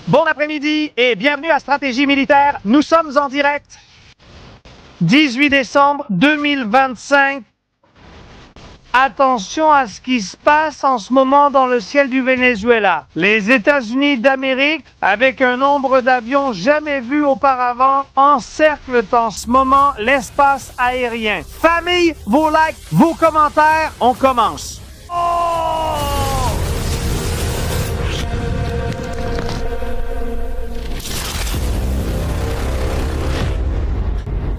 Bon après-midi et bienvenue à Stratégie Militaire. Nous sommes en direct. 18 décembre 2025. Attention à ce qui se passe en ce moment dans le ciel du Venezuela. Les États-Unis d'Amérique, avec un nombre d'avions jamais vu auparavant, encerclent en ce moment l'espace aérien. Famille, vos likes, vos commentaires, on commence.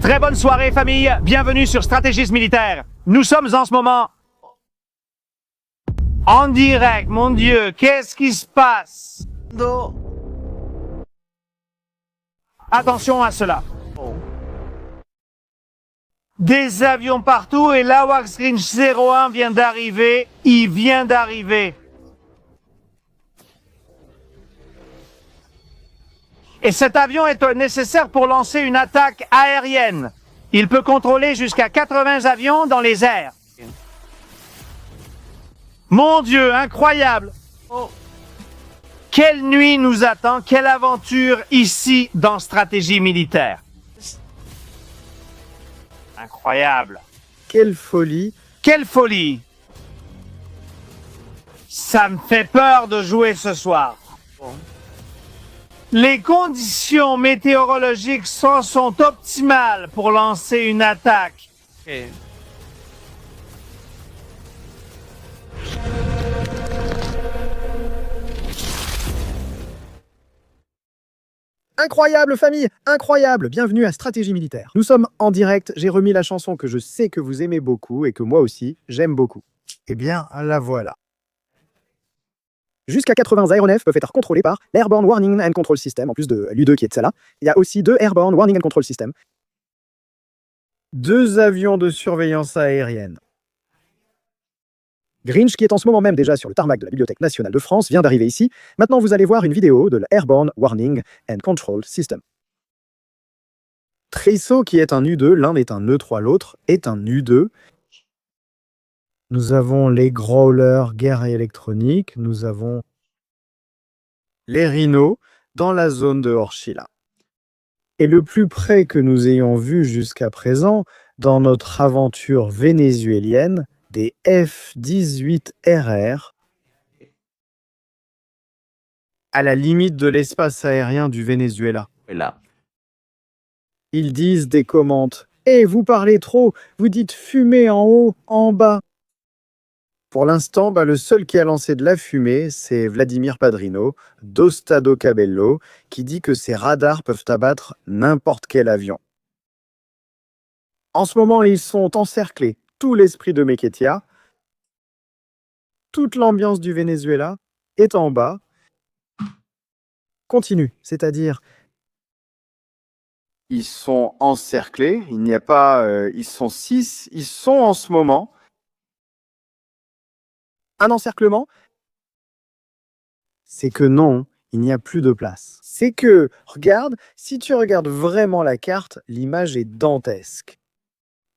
Très bonne soirée, famille. Bienvenue sur Stratégie Militaire. Nous sommes en ce moment en direct. Mon Dieu, qu'est-ce qui se passe? Attention à cela. Des avions partout et l'AWACS Grinch 01 vient d'arriver. Il vient d'arriver. Et cet avion est nécessaire pour lancer une attaque aérienne. Il peut contrôler jusqu'à 80 avions dans les airs. Mon Dieu, incroyable! Quelle nuit nous attend, quelle aventure ici dans Stratégie Militaire. Incroyable. Quelle folie! Quelle folie! Ça me fait peur de jouer ce soir. Les conditions météorologiques sont optimales pour lancer une attaque. Incroyable famille, incroyable! Bienvenue à Stratégie Militaire. Nous sommes en direct, j'ai remis la chanson que je sais que vous aimez beaucoup et que moi aussi, j'aime beaucoup. Eh bien, la voilà. Jusqu'à 80 aéronefs peuvent être contrôlés par l'Airborne Warning and Control System, en plus de l'U2 qui est de celle-là. Il y a aussi 2 Airborne Warning and Control System. 2 avions de surveillance aérienne. Grinch, qui est en ce moment même déjà sur le tarmac de la Bibliothèque nationale de France, vient d'arriver ici. Maintenant, vous allez voir une vidéo de l'Airborne Warning and Control System. Trisso, qui est un U2, l'un est un E3, l'autre est un U2. Nous avons les Growlers guerre électronique, nous avons les Rhinos dans la zone de Orchila. Et le plus près que nous ayons vu jusqu'à présent, dans notre aventure vénézuélienne, des F-18RR à la limite de l'espace aérien du Venezuela. Ils disent des commandes. Eh, vous parlez trop, vous dites fumée en haut, en bas. Pour l'instant, le seul qui a lancé de la fumée, c'est Vladimir Padrino, d'Ostado Cabello, qui dit que ses radars peuvent abattre n'importe quel avion. En ce moment, ils sont encerclés. Tout l'esprit de Mequetia, toute l'ambiance du Venezuela est en bas. Continue, c'est-à-dire ils sont encerclés, il n'y a pas, ils sont 6, ils sont en ce moment un encerclement. C'est que non, il n'y a plus de place. C'est que, regarde, si tu regardes vraiment la carte, l'image est dantesque.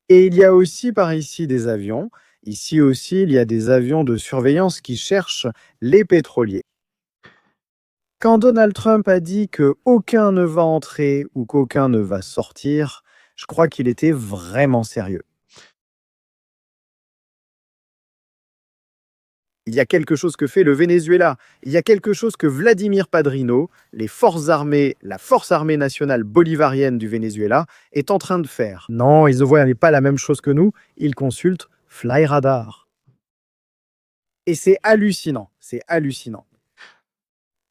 Et il y a aussi par ici des avions. Ici aussi, il y a des avions de surveillance qui cherchent les pétroliers. Quand Donald Trump a dit qu'aucun ne va entrer ou qu'aucun ne va sortir, je crois qu'il était vraiment sérieux. Il y a quelque chose que fait le Venezuela. Il y a quelque chose que Vladimir Padrino, les forces armées, la force armée nationale bolivarienne du Venezuela, est en train de faire. Non, ils ne voient pas la même chose que nous. Ils consultent FlyRadar. Et c'est hallucinant. C'est hallucinant.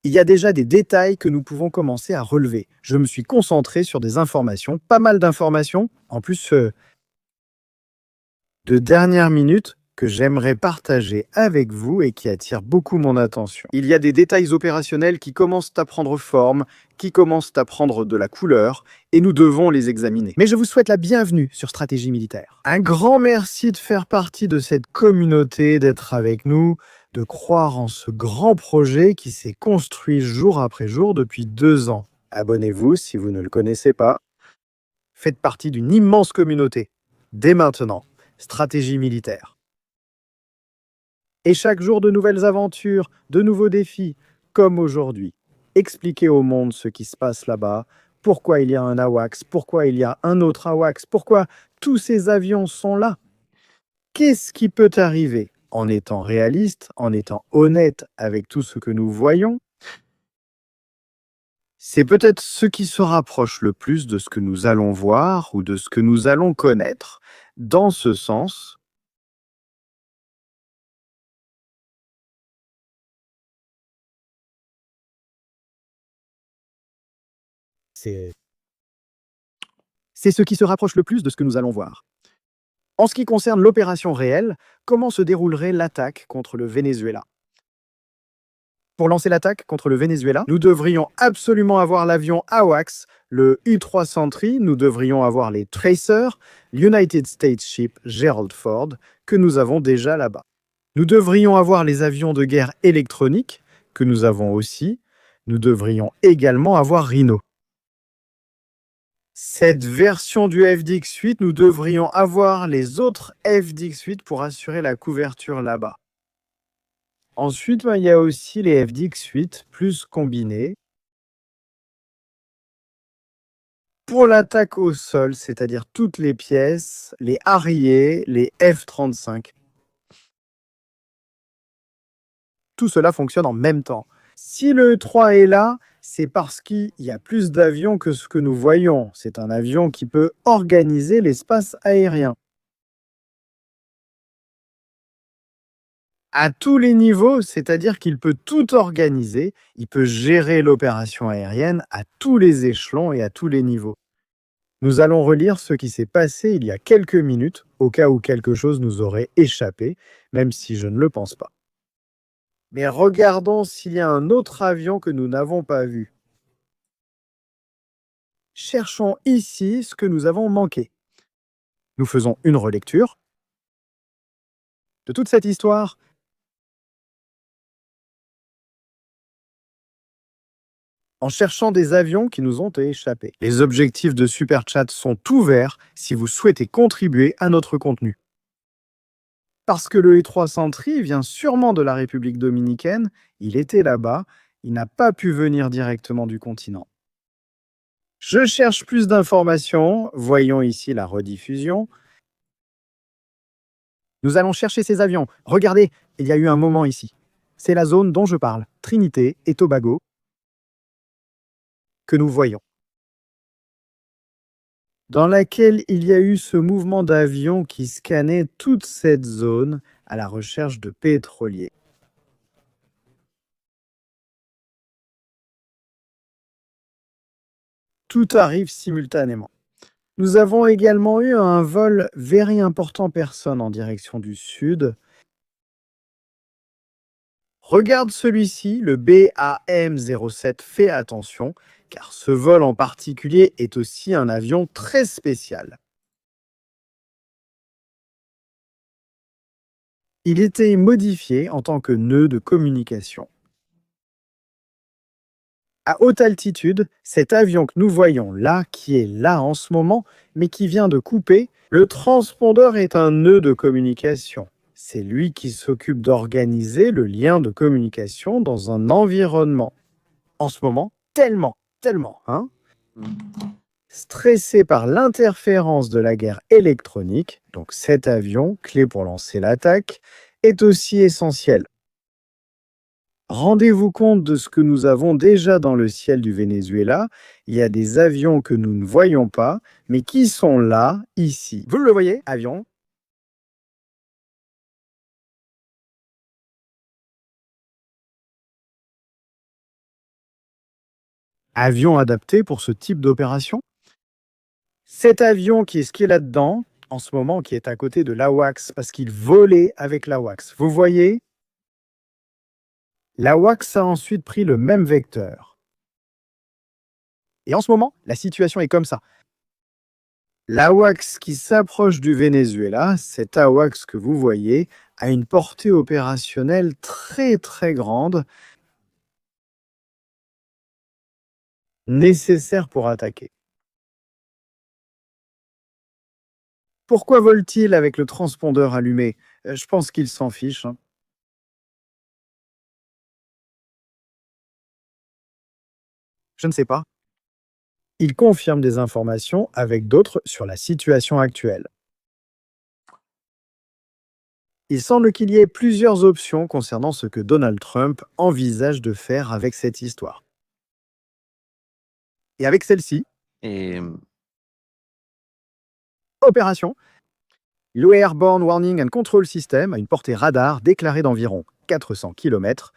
Il y a déjà des détails que nous pouvons commencer à relever. Je me suis concentré sur des informations, pas mal d'informations, en plus de dernière minute, que j'aimerais partager avec vous et qui attire beaucoup mon attention. Il y a des détails opérationnels qui commencent à prendre forme, qui commencent à prendre de la couleur, et nous devons les examiner. Mais je vous souhaite la bienvenue sur Stratégie Militaire. Un grand merci de faire partie de cette communauté, d'être avec nous, de croire en ce grand projet qui s'est construit jour après jour depuis 2 ans. Abonnez-vous si vous ne le connaissez pas. Faites partie d'une immense communauté. Dès maintenant, Stratégie Militaire. Et chaque jour, de nouvelles aventures, de nouveaux défis, comme aujourd'hui. expliquer au monde ce qui se passe là-bas, pourquoi il y a un AWACS, pourquoi il y a un autre AWACS, pourquoi tous ces avions sont là. Qu'est-ce qui peut arriver en étant réaliste, en étant honnête avec tout ce que nous voyons? C'est peut-être ce qui se rapproche le plus de ce que nous allons voir ou de ce que nous allons connaître. Dans ce sens, c'est c'est ce qui se rapproche le plus de ce que nous allons voir. En ce qui concerne l'opération réelle, comment se déroulerait l'attaque contre le Venezuela? Pour lancer l'attaque contre le Venezuela, nous devrions absolument avoir l'avion AWACS, le U-300 nous devrions avoir les Tracer, l'United States Ship Gerald Ford, que nous avons déjà là-bas. Nous devrions avoir les avions de guerre électroniques, que nous avons aussi. Nous devrions également avoir Rhino. Cette version du FDX-8, nous devrions avoir les autres FDX-8 pour assurer la couverture là-bas. Ensuite, il y a aussi les FDX-8 plus combinés. Pour l'attaque au sol, c'est-à-dire toutes les pièces, les Harrier, les F-35. Tout cela fonctionne en même temps. Si le E3 est là, c'est parce qu'il y a plus d'avions que ce que nous voyons. C'est un avion qui peut organiser l'espace aérien. À tous les niveaux, c'est-à-dire qu'il peut tout organiser, il peut gérer l'opération aérienne à tous les échelons et à tous les niveaux. Nous allons relire ce qui s'est passé il y a quelques minutes, au cas où quelque chose nous aurait échappé, même si je ne le pense pas. Mais regardons s'il y a un autre avion que nous n'avons pas vu. Cherchons ici ce que nous avons manqué. Nous faisons une relecture de toute cette histoire. En cherchant des avions qui nous ont échappé. Les objectifs de Super Chat sont ouverts si vous souhaitez contribuer à notre contenu. Parce que le E300 vient sûrement de la République dominicaine, il était là-bas, il n'a pas pu venir directement du continent. Je cherche plus d'informations, voyons ici la rediffusion. Nous allons chercher ces avions. Regardez, il y a eu un moment ici. C'est la zone dont je parle, Trinité et Tobago, que nous voyons, dans laquelle il y a eu ce mouvement d'avions qui scannait toute cette zone à la recherche de pétroliers. Tout arrive simultanément. Nous avons également eu un vol very important personne en direction du sud. Regarde celui-ci, le BAM-07, fais attention, car ce vol en particulier est aussi un avion très spécial. Il était modifié en tant que nœud de communication. À haute altitude, cet avion que nous voyons là, qui est là en ce moment, mais qui vient de couper, le transpondeur est un nœud de communication. C'est lui qui s'occupe d'organiser le lien de communication dans un environnement. En ce moment, tellement, hein? Stressé par l'interférence de la guerre électronique, donc cet avion, clé pour lancer l'attaque, est aussi essentiel. Rendez-vous compte de ce que nous avons déjà dans le ciel du Venezuela. Il y a des avions que nous ne voyons pas, mais qui sont là, ici. Vous le voyez, avion. Avion adapté pour ce type d'opération. Cet avion qui est ce qui est là-dedans, en ce moment, qui est à côté de l'AWACS, parce qu'il volait avec l'AWACS. Vous voyez, l'AWACS a ensuite pris le même vecteur. Et en ce moment, la situation est comme ça. L'AWACS qui s'approche du Venezuela, cet AWACS que vous voyez, a une portée opérationnelle très très grande, nécessaire pour attaquer. Pourquoi vole-t-il avec le transpondeur allumé? Je pense qu'il s'en fiche. Je ne sais pas. Il confirme des informations avec d'autres sur la situation actuelle. Il semble qu'il y ait plusieurs options concernant ce que Donald Trump envisage de faire avec cette histoire. Et avec celle-ci, Et opération, l'UE Airborne Warning and Control System a une portée radar déclarée d'environ 400 km.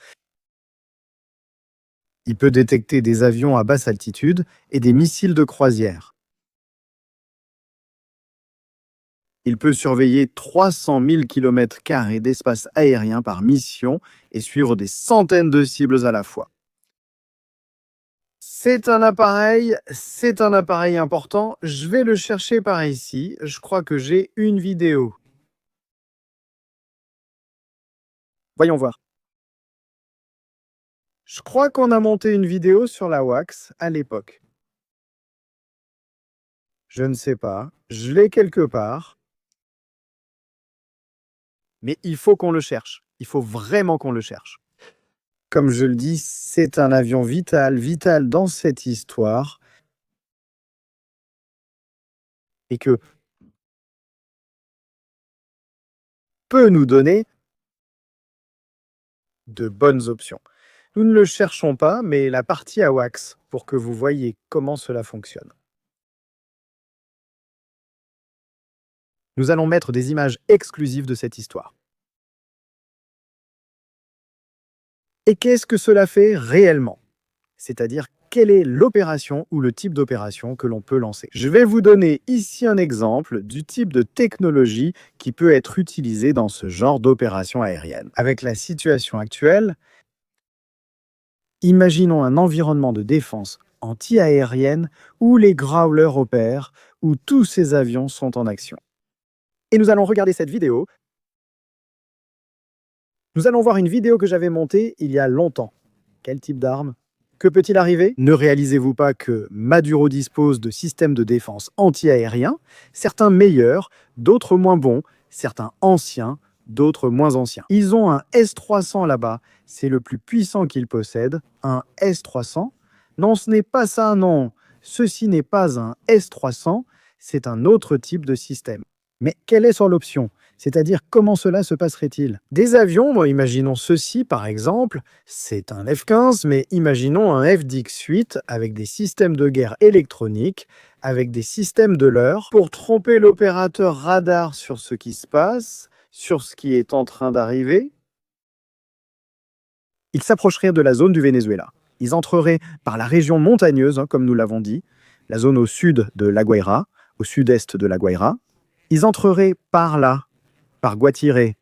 Il peut détecter des avions à basse altitude et des missiles de croisière. Il peut surveiller 300 000 km² d'espace aérien par mission et suivre des centaines de cibles à la fois. C'est un appareil important. Je vais le chercher par ici. Je crois que j'ai une vidéo. Voyons voir. Je crois qu'on a monté une vidéo sur la WACS à l'époque. Je ne sais pas. Je l'ai quelque part. Mais il faut qu'on le cherche. Il faut vraiment qu'on le cherche. Comme je le dis, c'est un avion vital dans cette histoire. Et que peut nous donner de bonnes options. Nous ne le cherchons pas, mais la partie AWACS, pour que vous voyez comment cela fonctionne. Nous allons mettre des images exclusives de cette histoire. Et qu'est-ce que cela fait réellement? C'est-à-dire, quelle est l'opération ou le type d'opération que l'on peut lancer? Je vais vous donner ici un exemple du type de technologie qui peut être utilisée dans ce genre d'opération aérienne. Avec la situation actuelle, imaginons un environnement de défense anti-aérienne où les Growlers opèrent, où tous ces avions sont en action. Et nous allons regarder cette vidéo. Nous allons voir une vidéo que j'avais montée il y a longtemps. Quel type d'arme? Que peut-il arriver? Ne réalisez-vous pas que Maduro dispose de systèmes de défense anti-aériens, certains meilleurs, d'autres moins bons, certains anciens, d'autres moins anciens. Ils ont un S-300 là-bas, c'est le plus puissant qu'ils possèdent. Un S-300? Non, ce n'est pas ça, non. Ceci n'est pas un S-300, c'est un autre type de système. Mais quelle est son option? C'est-à-dire, comment cela se passerait-il? Des avions, imaginons ceci par exemple, c'est un F-15, mais imaginons un FDX-8 avec des systèmes de guerre électroniques, avec des systèmes de leurre, pour tromper l'opérateur radar sur ce qui se passe, sur ce qui est en train d'arriver. Ils s'approcheraient de la zone du Venezuela. Ils entreraient par la région montagneuse, comme nous l'avons dit, la zone au sud de La Guaira, au sud-est de La Guaira. Ils entreraient par là, par Guatire.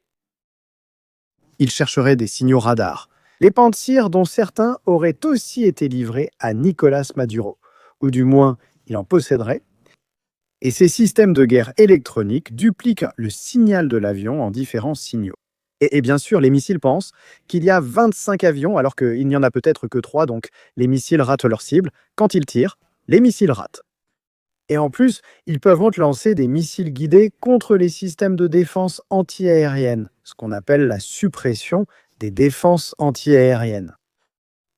Ils chercheraient des signaux radars. Les Pantsir dont certains auraient aussi été livrés à Nicolas Maduro, ou du moins il en posséderait. Et ces systèmes de guerre électronique dupliquent le signal de l'avion en différents signaux. Et bien sûr, les missiles pensent qu'il y a 25 avions alors qu'il n'y en a peut-être que 3, donc les missiles ratent leur cible. Quand ils tirent, les missiles ratent. Et en plus, ils peuvent lancer des missiles guidés contre les systèmes de défense anti-aérienne, ce qu'on appelle la suppression des défenses anti-aériennes.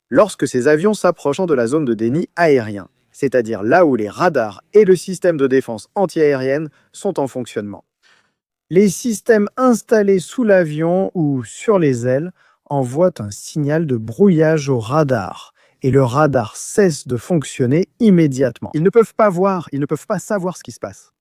Lorsque ces avions s'approchent de la zone de déni aérien, c'est-à-dire là où les radars et le système de défense anti-aérienne sont en fonctionnement. Les systèmes installés sous l'avion ou sur les ailes envoient un signal de brouillage au radar. Et le radar cesse de fonctionner immédiatement. Ils ne peuvent pas voir, ils ne peuvent pas savoir ce qui se passe.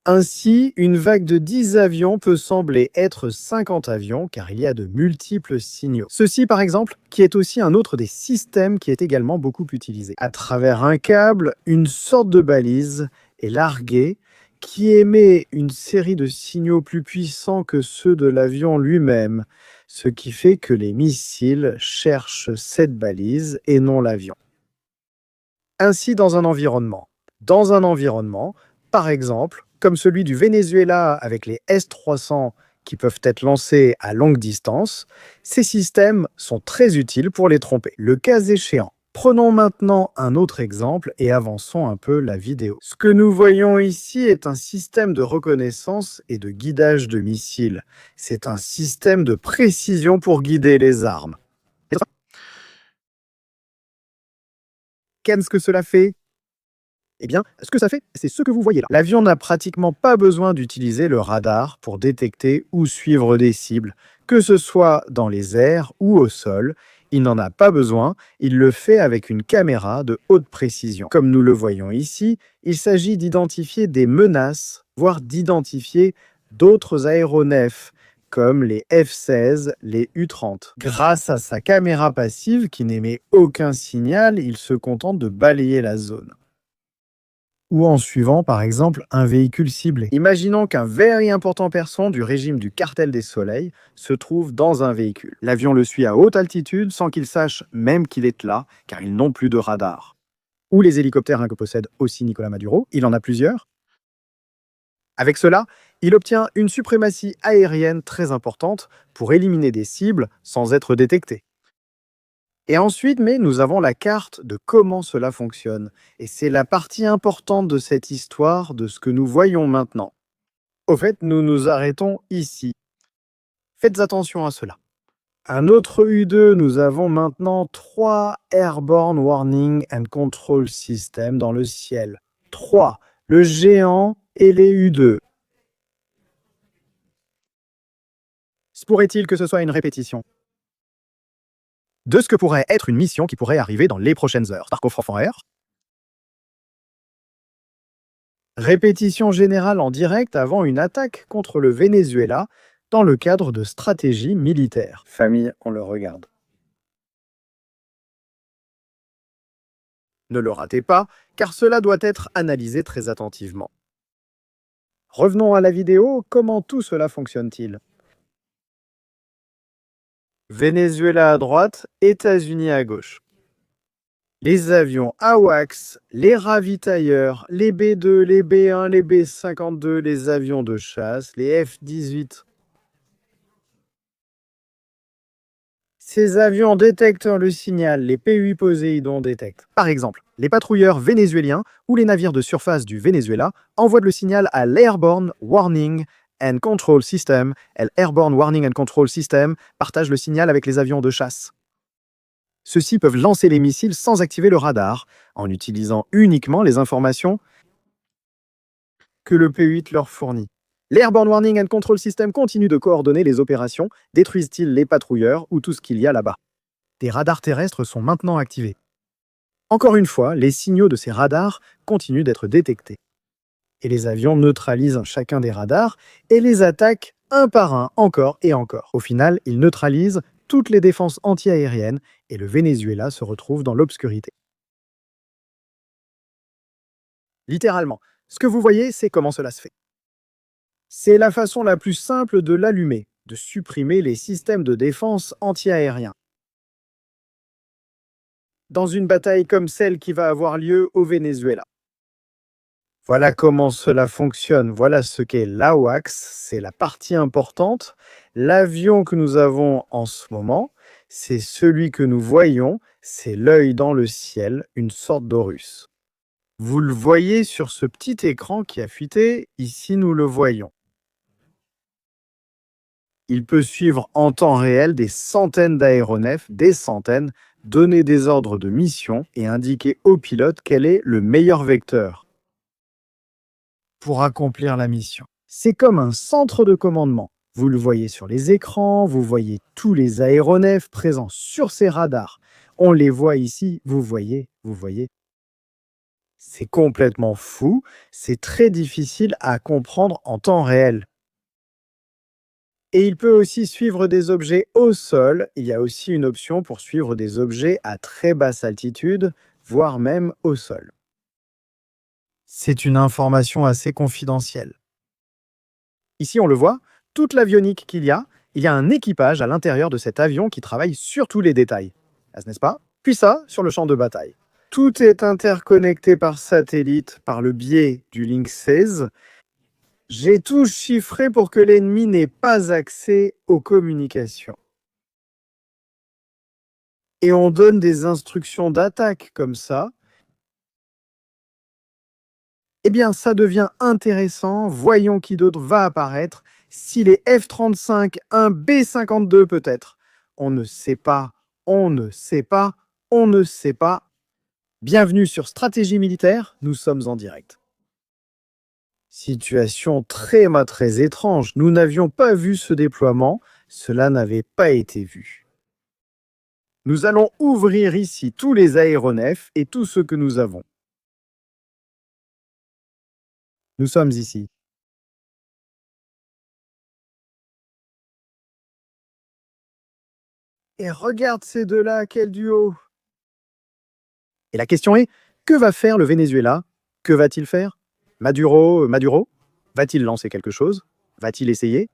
Ainsi, une vague de 10 avions peut sembler être 50 avions, car il y a de multiples signaux. Ceci, par exemple, qui est aussi un autre des systèmes qui est également beaucoup utilisé. À travers un câble, une sorte de balise est larguée, qui émet une série de signaux plus puissants que ceux de l'avion lui-même, ce qui fait que les missiles cherchent cette balise et non l'avion. Ainsi, dans un environnement, par exemple, comme celui du Venezuela avec les S-300 qui peuvent être lancés à longue distance, ces systèmes sont très utiles pour les tromper. Le cas échéant, prenons maintenant un autre exemple et avançons un peu la vidéo. Ce que nous voyons ici est un système de reconnaissance et de guidage de missiles. C'est un système de précision pour guider les armes. Qu'est-ce que cela fait? Eh bien, ce que ça fait, c'est ce que vous voyez là. L'avion n'a pratiquement pas besoin d'utiliser le radar pour détecter ou suivre des cibles, que ce soit dans les airs ou au sol. Il n'en a pas besoin, il le fait avec une caméra de haute précision. Comme nous le voyons ici, il s'agit d'identifier des menaces, voire d'identifier d'autres aéronefs, comme les F-16, les U-30. Grâce à sa caméra passive qui n'émet aucun signal, il se contente de balayer la zone. Ou en suivant par exemple un véhicule ciblé. Imaginons qu'un very important person du régime du cartel des soleils se trouve dans un véhicule. L'avion le suit à haute altitude sans qu'il sache même qu'il est là, car ils n'ont plus de radar. Ou les hélicoptères que possède aussi Nicolas Maduro, il en a plusieurs. Avec cela, il obtient une suprématie aérienne très importante pour éliminer des cibles sans être détecté. Et ensuite, nous avons la carte de comment cela fonctionne. Et c'est la partie importante de cette histoire, de ce que nous voyons maintenant. Au fait, nous nous arrêtons ici. Faites attention à cela. Un autre U2, nous avons maintenant 3 Airborne Warning and Control Systems dans le ciel. 3, le géant et les U2. Se pourrait-il que ce soit une répétition de ce que pourrait être une mission qui pourrait arriver dans les prochaines heures? Répétition générale en direct avant une attaque contre le Venezuela dans le cadre de stratégie militaire. Famille, on le regarde. Ne le ratez pas, car cela doit être analysé très attentivement. Revenons à la vidéo, comment tout cela fonctionne-t-il? Venezuela à droite, États-Unis à gauche. Les avions AWACS, les ravitailleurs, les B2, les B1, les B-52, les avions de chasse, les F-18. Ces avions détectent le signal, les P-8 Poséidon détectent. Par exemple, les patrouilleurs vénézuéliens ou les navires de surface du Venezuela envoient le signal à l'Airborne Warning and Control System. L'Airborne Warning and Control System partage le signal avec les avions de chasse. Ceux-ci peuvent lancer les missiles sans activer le radar, en utilisant uniquement les informations que le P-8 leur fournit. L'Airborne Warning and Control System continue de coordonner les opérations, détruisent-ils les patrouilleurs ou tout ce qu'il y a là-bas. Des radars terrestres sont maintenant activés. Encore une fois, les signaux de ces radars continuent d'être détectés. Et les avions neutralisent chacun des radars et les attaquent un par un, encore et encore. Au final, ils neutralisent toutes les défenses antiaériennes et le Venezuela se retrouve dans l'obscurité. Littéralement, ce que vous voyez, c'est comment cela se fait. C'est la façon la plus simple de l'allumer, de supprimer les systèmes de défense antiaériens. Dans une bataille comme celle qui va avoir lieu au Venezuela. Voilà comment cela fonctionne, voilà ce qu'est l'AWACS, c'est la partie importante. L'avion que nous avons en ce moment, c'est celui que nous voyons, c'est l'œil dans le ciel, une sorte d'Horus. Vous le voyez sur ce petit écran qui a fuité, ici nous le voyons. Il peut suivre en temps réel des centaines d'aéronefs, des centaines, donner des ordres de mission et indiquer au pilote quel est le meilleur vecteur pour accomplir la mission. C'est comme un centre de commandement. Vous le voyez sur les écrans, vous voyez tous les aéronefs présents sur ces radars. On les voit ici, vous voyez. C'est complètement fou, c'est très difficile à comprendre en temps réel. Et il peut aussi suivre des objets au sol. Il y a aussi une option pour suivre des objets à très basse altitude, voire même au sol. C'est une information assez confidentielle. Ici, on le voit, toute l'avionique qu'il y a un équipage à l'intérieur de cet avion qui travaille sur tous les détails. N'est-ce pas? Puis ça, sur le champ de bataille. Tout est interconnecté par satellite par le biais du Link 16. J'ai tout chiffré pour que l'ennemi n'ait pas accès aux communications. Et on donne des instructions d'attaque comme ça. Eh bien, ça devient intéressant. Voyons qui d'autre va apparaître. Si les F-35, un B-52 peut-être. On ne sait pas. Bienvenue sur Stratégie militaire, nous sommes en direct. Situation très étrange, nous n'avions pas vu ce déploiement, cela n'avait pas été vu. Nous allons ouvrir ici tous les aéronefs et tout ce que nous avons. Nous sommes ici. Et regarde ces deux-là, quel duo! Et la question est, que va faire le Venezuela? Que va-t-il faire? Maduro, va-t-il lancer quelque chose? Va-t-il essayer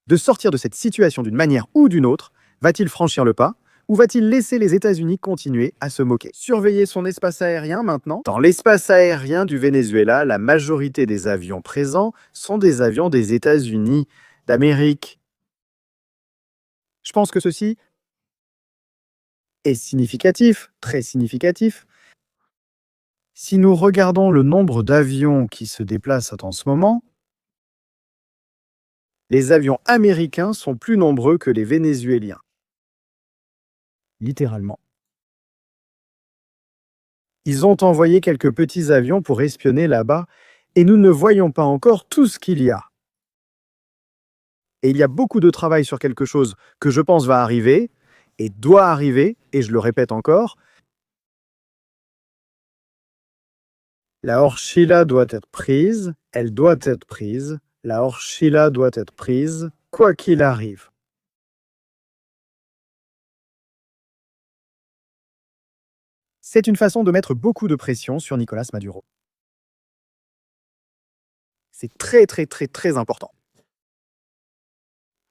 de sortir de cette situation d'une manière ou d'une autre? Va-t-il franchir le pas? Ou va-t-il laisser les États-Unis continuer à se moquer? Surveiller son espace aérien maintenant. Dans l'espace aérien du Venezuela, la majorité des avions présents sont des avions des États-Unis d'Amérique. Je pense que ceci est significatif, très significatif. Si nous regardons le nombre d'avions qui se déplacent en ce moment, les avions américains sont plus nombreux que les vénézuéliens. Littéralement. Ils ont envoyé quelques petits avions pour espionner là-bas, et nous ne voyons pas encore tout ce qu'il y a. Et il y a beaucoup de travail sur quelque chose que je pense va arriver, et doit arriver, et je le répète encore. La Orchila doit être prise, elle doit être prise, la Orchila doit être prise, quoi qu'il arrive. C'est une façon de mettre beaucoup de pression sur Nicolás Maduro. C'est très important.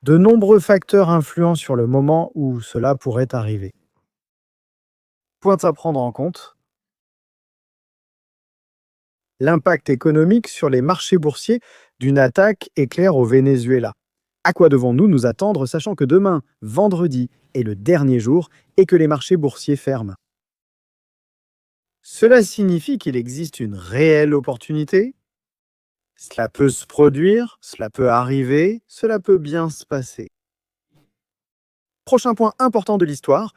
De nombreux facteurs influent sur le moment où cela pourrait arriver. Point à prendre en compte. L'impact économique sur les marchés boursiers d'une attaque éclair au Venezuela. À quoi devons-nous nous attendre, sachant que demain, vendredi, est le dernier jour et que les marchés boursiers ferment? Cela signifie qu'il existe une réelle opportunité. Cela peut se produire, cela peut arriver, cela peut bien se passer. Prochain point important de l'histoire.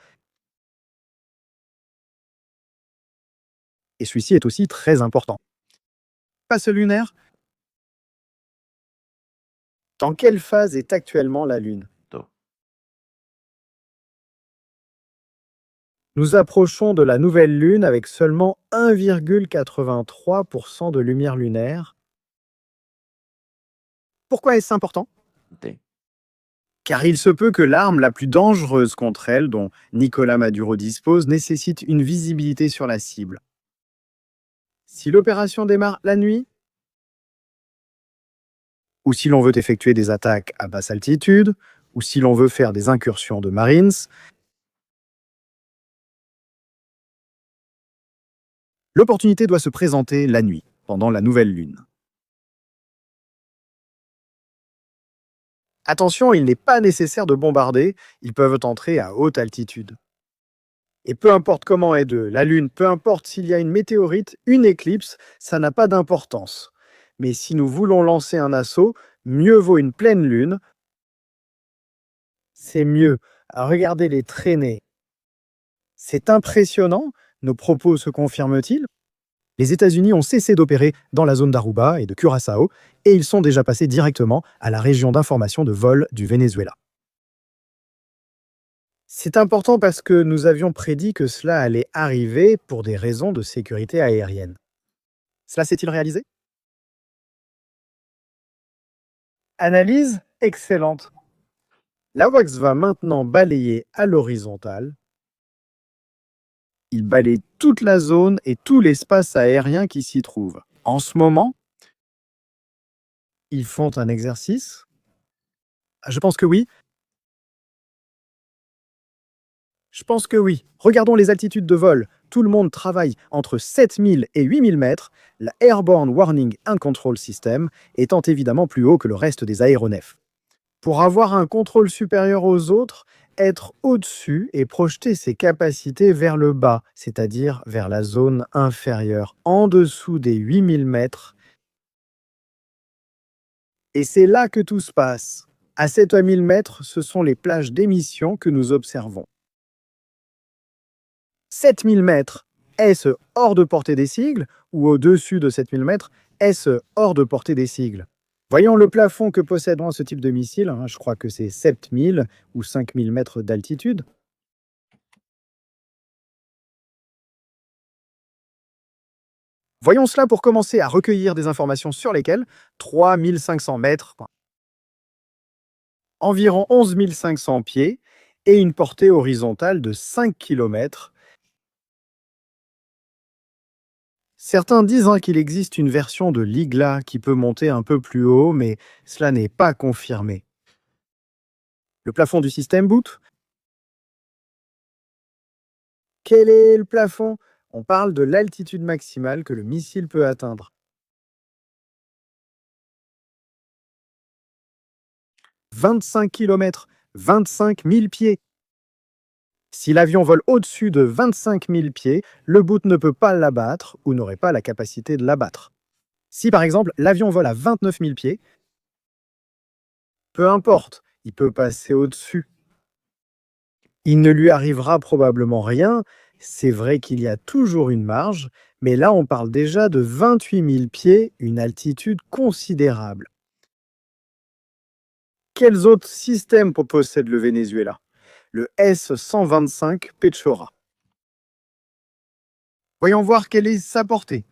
Et celui-ci est aussi très important. Phase lunaire. Dans quelle phase est actuellement la Lune? Nous approchons de la nouvelle Lune avec seulement 1,83% de lumière lunaire. Pourquoi est-ce important? Car il se peut que l'arme la plus dangereuse contre elle, dont Nicolás Maduro dispose, nécessite une visibilité sur la cible. Si l'opération démarre la nuit, ou si l'on veut effectuer des attaques à basse altitude, ou si l'on veut faire des incursions de Marines, l'opportunité doit se présenter la nuit, pendant la nouvelle lune. Attention, il n'est pas nécessaire de bombarder, ils peuvent entrer à haute altitude. Et peu importe comment est de la Lune, peu importe s'il y a une météorite, une éclipse, ça n'a pas d'importance. Mais si nous voulons lancer un assaut, mieux vaut une pleine Lune. C'est mieux. Regardez les traînées. C'est impressionnant. Nos propos se confirment-ils? Les États-Unis ont cessé d'opérer dans la zone d'Aruba et de Curaçao, et ils sont déjà passés directement à la région d'information de vol du Venezuela. C'est important parce que nous avions prédit que cela allait arriver pour des raisons de sécurité aérienne. Cela s'est-il réalisé? Analyse excellente. L'AWACS va maintenant balayer à l'horizontale. Il balaye toute la zone et tout l'espace aérien qui s'y trouve. En ce moment, ils font un exercice. Je pense que oui. Je pense que oui. Regardons les altitudes de vol. Tout le monde travaille entre 7000 et 8000 mètres, la Airborne Warning and Control System étant évidemment plus haut que le reste des aéronefs. Pour avoir un contrôle supérieur aux autres, être au-dessus et projeter ses capacités vers le bas, c'est-à-dire vers la zone inférieure, en dessous des 8000 mètres. Et c'est là que tout se passe. À 7000 mètres, ce sont les plages d'émission que nous observons. 7000 mètres, est-ce hors de portée des sigles ou au-dessus de 7000 mètres, est-ce hors de portée des sigles? Voyons le plafond que possède ce type de missile. Je crois que c'est 7000 ou 5000 mètres d'altitude. Voyons cela pour commencer à recueillir des informations sur lesquelles 3500 mètres, environ 11 500 pieds, et une portée horizontale de 5 km. Certains disent qu'il existe une version de l'Igla qui peut monter un peu plus haut, mais cela n'est pas confirmé. Le plafond du système Boot. Quel est le plafond? On parle de l'altitude maximale que le missile peut atteindre. 25 km, 25 000 pieds. Si l'avion vole au-dessus de 25 000 pieds, le Boot ne peut pas l'abattre ou n'aurait pas la capacité de l'abattre. Si par exemple l'avion vole à 29 000 pieds, peu importe, il peut passer au-dessus. Il ne lui arrivera probablement rien. C'est vrai qu'il y a toujours une marge, mais là on parle déjà de 28 000 pieds, une altitude considérable. Quels autres systèmes possède le Venezuela? Le S-125 Pechora. Voyons voir quelle est sa portée.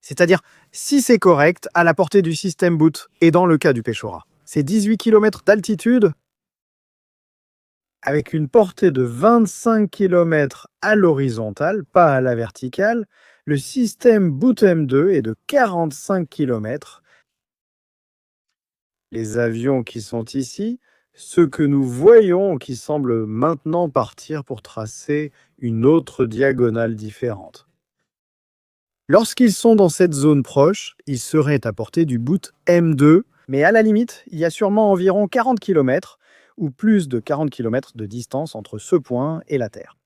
C'est-à-dire, si c'est correct, à la portée du système Boot, et dans le cas du Pechora. C'est 18 km d'altitude, avec une portée de 25 km à l'horizontale, pas à la verticale. Le système Boot M2 est de 45 km. Les avions qui sont ici, ceux que nous voyons qui semblent maintenant partir pour tracer une autre diagonale différente. Lorsqu'ils sont dans cette zone proche, ils seraient à portée du Boot M2, mais à la limite, il y a sûrement environ 40 km ou plus de 40 km de distance entre ce point et la Terre.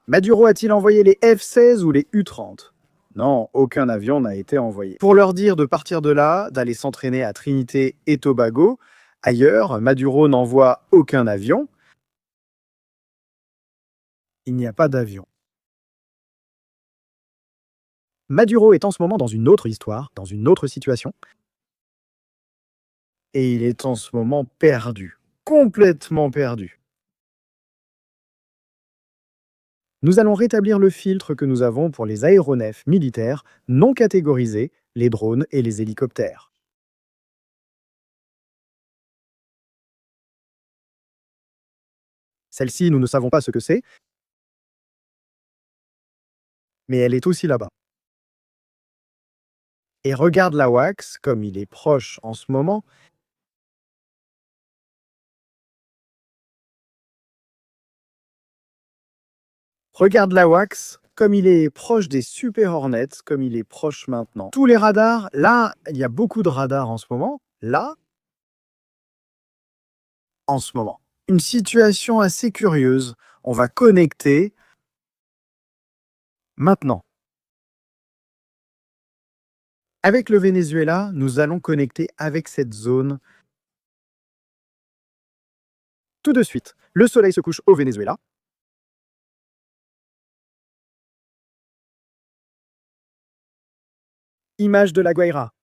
Maduro a-t-il envoyé les F-16 ou les U-30? Non, aucun avion n'a été envoyé. Pour leur dire de partir de là, d'aller s'entraîner à Trinité et Tobago, ailleurs, Maduro n'envoie aucun avion. Il n'y a pas d'avion. Maduro est en ce moment dans une autre histoire, dans une autre situation. Et il est en ce moment perdu, complètement perdu. Nous allons rétablir le filtre que nous avons pour les aéronefs militaires non catégorisés, les drones et les hélicoptères. Celle-ci, nous ne savons pas ce que c'est, mais elle est aussi là-bas. Et regarde l'AWACS, comme il est proche en ce moment. Regarde l'AWACS, comme il est proche des Super Hornets, comme il est proche maintenant. Tous les radars, là, il y a beaucoup de radars en ce moment. Là, en ce moment. Une situation assez curieuse. On va connecter maintenant. Avec le Venezuela, nous allons connecter avec cette zone. Tout de suite, le soleil se couche au Venezuela. Image de la Guaira.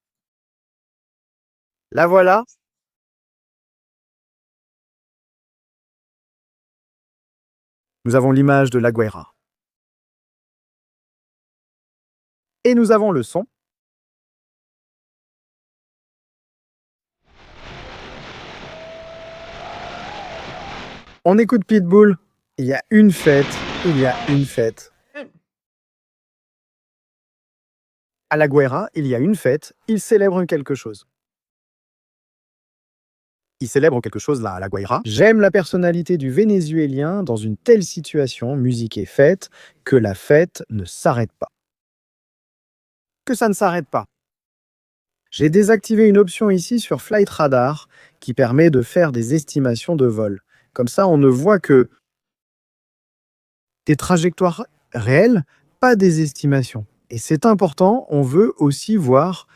La voilà. Nous avons l'image de la Guaira. Et nous avons le son. On écoute Pitbull. Il y a une fête, il y a une fête. À la Guaira, il y a une fête, ils célèbrent quelque chose. Ils célèbrent quelque chose là, à la Guaira. J'aime la personnalité du Vénézuélien dans une telle situation, musique et fête, que la fête ne s'arrête pas. Que ça ne s'arrête pas. J'ai désactivé une option ici sur Flight Radar qui permet de faire des estimations de vol. Comme ça, on ne voit que des trajectoires réelles, pas des estimations. Et c'est important, on veut aussi voir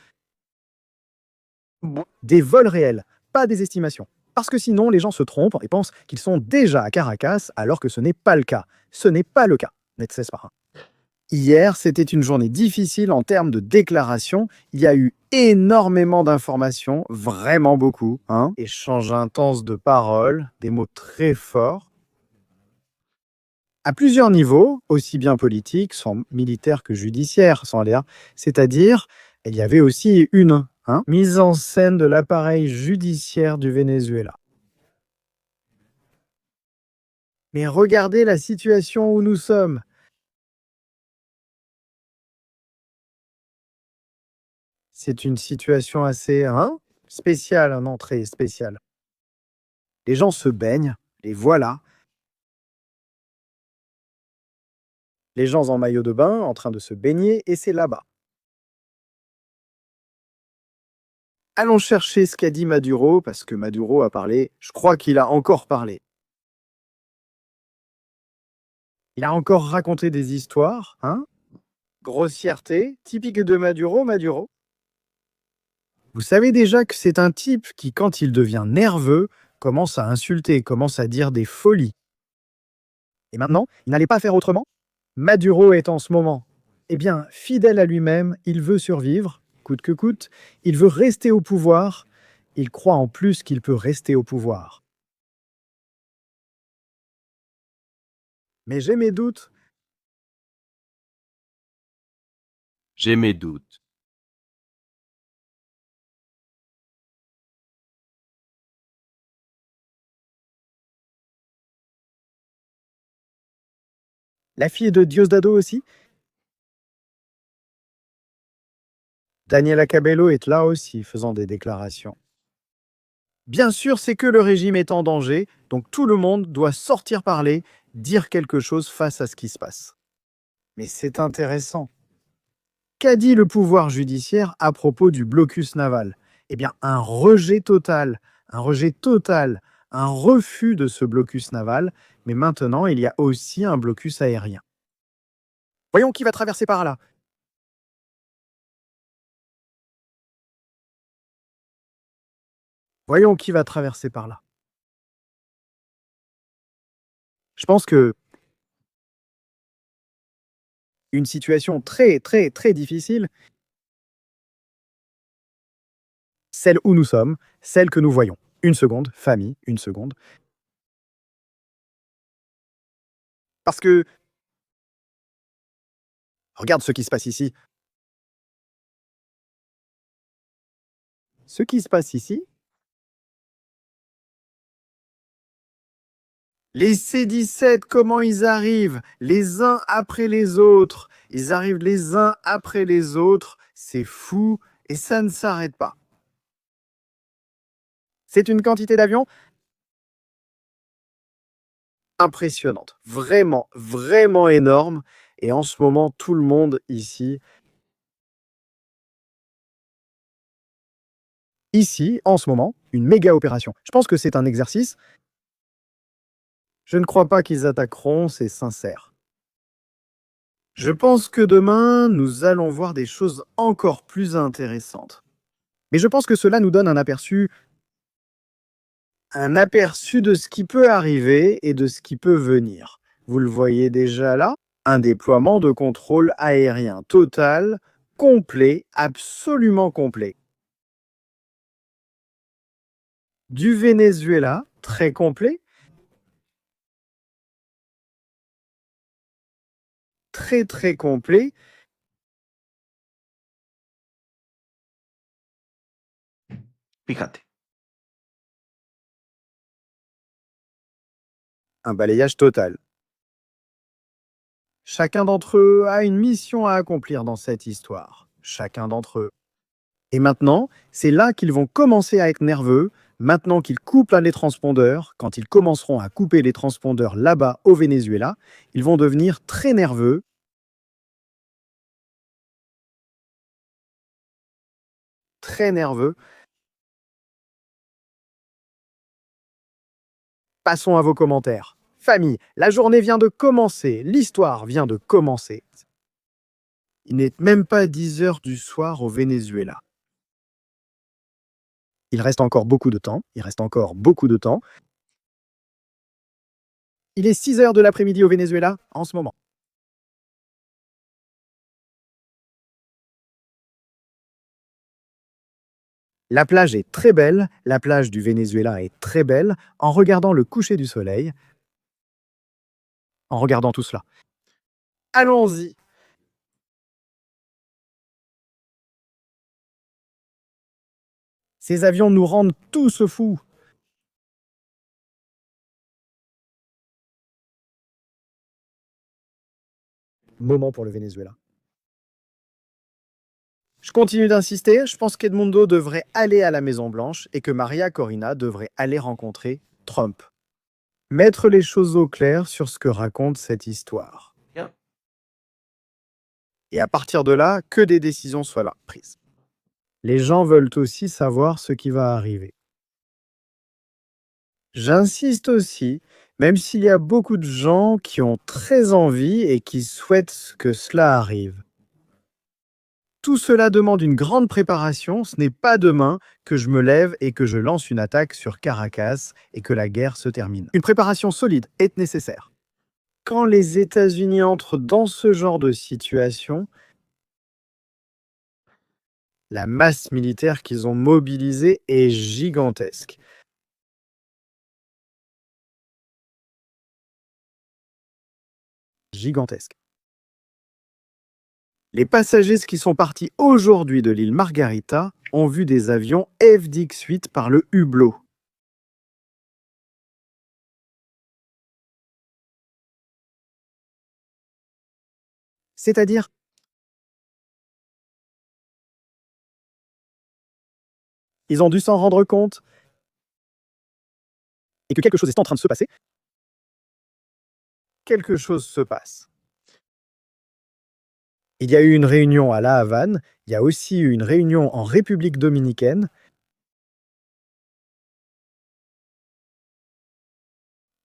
des vols réels, pas des estimations. Parce que sinon, les gens se trompent et pensent qu'ils sont déjà à Caracas alors que ce n'est pas le cas. Ce n'est pas le cas, n'est-ce pas? Hier, c'était une journée difficile en termes de déclaration. Il y a eu énormément d'informations, vraiment beaucoup, hein. Échange intense de paroles, des mots très forts. À plusieurs niveaux, aussi bien politiques, sans militaires que judiciaires, sans l'air. C'est-à-dire, il y avait aussi une mise en scène de l'appareil judiciaire du Venezuela. Mais regardez la situation où nous sommes. C'est une situation assez spéciale, un entrée spéciale. Les gens se baignent, les voilà. Les gens en maillot de bain, en train de se baigner, et c'est là-bas. Allons chercher ce qu'a dit Maduro, parce que Maduro a parlé, je crois qu'il a encore parlé. Il a encore raconté des histoires, grossièreté, typique de Maduro. Vous savez déjà que c'est un type qui, quand il devient nerveux, commence à insulter, commence à dire des folies. Et maintenant, il n'allait pas faire autrement? Maduro est en ce moment, fidèle à lui-même, il veut survivre, coûte que coûte, il veut rester au pouvoir, il croit en plus qu'il peut rester au pouvoir. Mais j'ai mes doutes. J'ai mes doutes. La fille de Diosdado aussi? Daniela Cabello est là aussi, faisant des déclarations. Bien sûr, c'est que le régime est en danger, donc tout le monde doit sortir parler, dire quelque chose face à ce qui se passe. Mais c'est intéressant. Qu'a dit le pouvoir judiciaire à propos du blocus naval? Un rejet total, un refus de ce blocus naval, mais maintenant il y a aussi un blocus aérien. Voyons qui va traverser par là. Voyons qui va traverser par là. Je pense que une situation très, très, très difficile, celle où nous sommes, celle que nous voyons. Une seconde, famille, une seconde. Parce que, regarde ce qui se passe ici. Ce qui se passe ici, les C-17, comment ils arrivent les uns après les autres. Ils arrivent les uns après les autres. C'est fou et ça ne s'arrête pas. C'est une quantité d'avions impressionnante. Vraiment, vraiment énorme. Et en ce moment, tout le monde ici, en ce moment, une méga opération. Je pense que c'est un exercice. Je ne crois pas qu'ils attaqueront, c'est sincère. Je pense que demain, nous allons voir des choses encore plus intéressantes. Mais je pense que cela nous donne un aperçu de ce qui peut arriver et de ce qui peut venir. Vous le voyez déjà là, un déploiement de contrôle aérien total, complet, absolument complet. Du Venezuela, très complet. Très très complet. Fíjate. Un balayage total. Chacun d'entre eux a une mission à accomplir dans cette histoire. Chacun d'entre eux. Et maintenant, c'est là qu'ils vont commencer à être nerveux, maintenant qu'ils coupent les transpondeurs, quand ils commenceront à couper les transpondeurs là-bas au Venezuela, ils vont devenir très nerveux. Très nerveux. Passons à vos commentaires. Famille, la journée vient de commencer, l'histoire vient de commencer. Il n'est même pas 10 heures du soir au Venezuela. Il reste encore beaucoup de temps. Il reste encore beaucoup de temps. Il est 6 heures de l'après-midi au Venezuela en ce moment. La plage est très belle. La plage du Venezuela est très belle en regardant le coucher du soleil. En regardant tout cela. Allons-y. Ces avions nous rendent tous fous. Moment pour le Venezuela. Je continue d'insister, je pense qu'Edmundo devrait aller à la Maison-Blanche et que Maria Corina devrait aller rencontrer Trump. Mettre les choses au clair sur ce que raconte cette histoire. Yeah. Et à partir de là, que des décisions soient là prises. Les gens veulent aussi savoir ce qui va arriver. J'insiste aussi, même s'il y a beaucoup de gens qui ont très envie et qui souhaitent que cela arrive. Tout cela demande une grande préparation, ce n'est pas demain que je me lève et que je lance une attaque sur Caracas et que la guerre se termine. Une préparation solide est nécessaire. Quand les États-Unis entrent dans ce genre de situation, la masse militaire qu'ils ont mobilisée est gigantesque. Gigantesque. Les passagers qui sont partis aujourd'hui de l'île Margarita ont vu des avions F-18 par le hublot. C'est-à-dire, ils ont dû s'en rendre compte et que quelque chose est en train de se passer. Quelque chose se passe. Il y a eu une réunion à La Havane, il y a aussi eu une réunion en République dominicaine.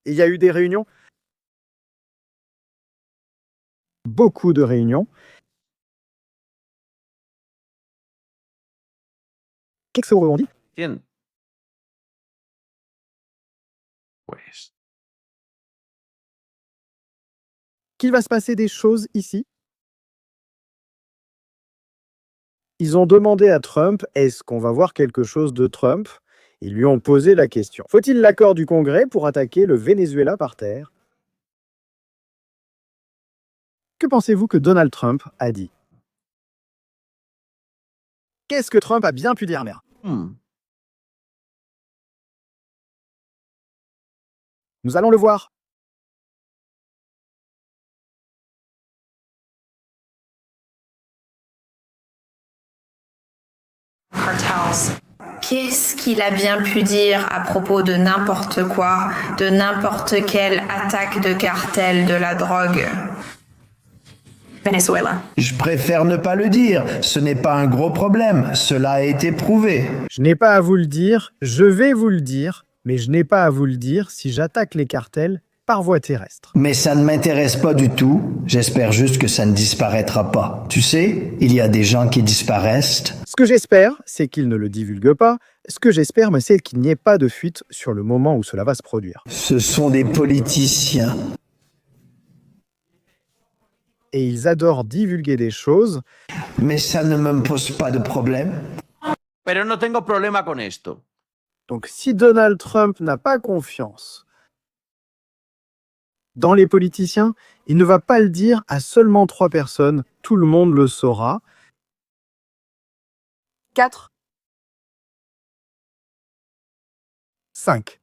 Il y a eu des réunions. Beaucoup de réunions. Qu'est-ce que vous dit? Bien. Pues. Qu'il va se passer des choses ici? Ils ont demandé à Trump, est-ce qu'on va voir quelque chose de Trump? Ils lui ont posé la question. Faut-il l'accord du Congrès pour attaquer le Venezuela par terre? Que pensez-vous que Donald Trump a dit? Qu'est-ce que Trump a bien pu dire, merde? Nous allons le voir. Qu'est-ce qu'il a bien pu dire à propos de n'importe quoi, de n'importe quelle attaque de cartel de la drogue? Venezuela. Je préfère ne pas le dire, ce n'est pas un gros problème, cela a été prouvé. Je n'ai pas à vous le dire, je vais vous le dire, mais je n'ai pas à vous le dire si j'attaque les cartels par voie terrestre. Mais ça ne m'intéresse pas du tout, j'espère juste que ça ne disparaîtra pas. Tu sais, il y a des gens qui disparaissent. Ce que j'espère, c'est qu'ils ne le divulguent pas. Ce que j'espère, c'est qu'il n'y ait pas de fuite sur le moment où cela va se produire. Ce sont des politiciens. Et ils adorent divulguer des choses. Mais ça ne me pose pas de problème. Pero no tengo problema con esto. Donc si Donald Trump n'a pas confiance dans les politiciens, il ne va pas le dire à seulement 3 personnes. Tout le monde le saura. 4. 5.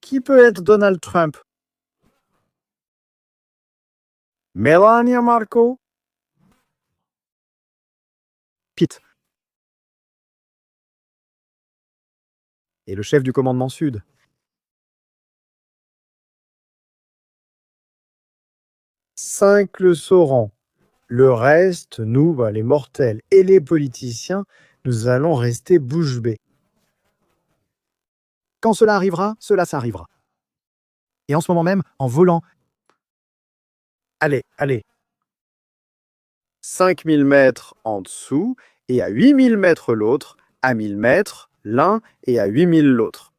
Qui peut être Donald Trump? Melania Marco? Pete. Et le chef du commandement sud. Cinq le sauront. Le reste, nous, les mortels et les politiciens, nous allons rester bouche bée. Quand cela arrivera, cela s'arrivera. Et en ce moment même, en volant, allez, 5000 mètres en dessous, et à 8000 mètres l'autre, à 1000 mètres l'un et à 8000 l'autre.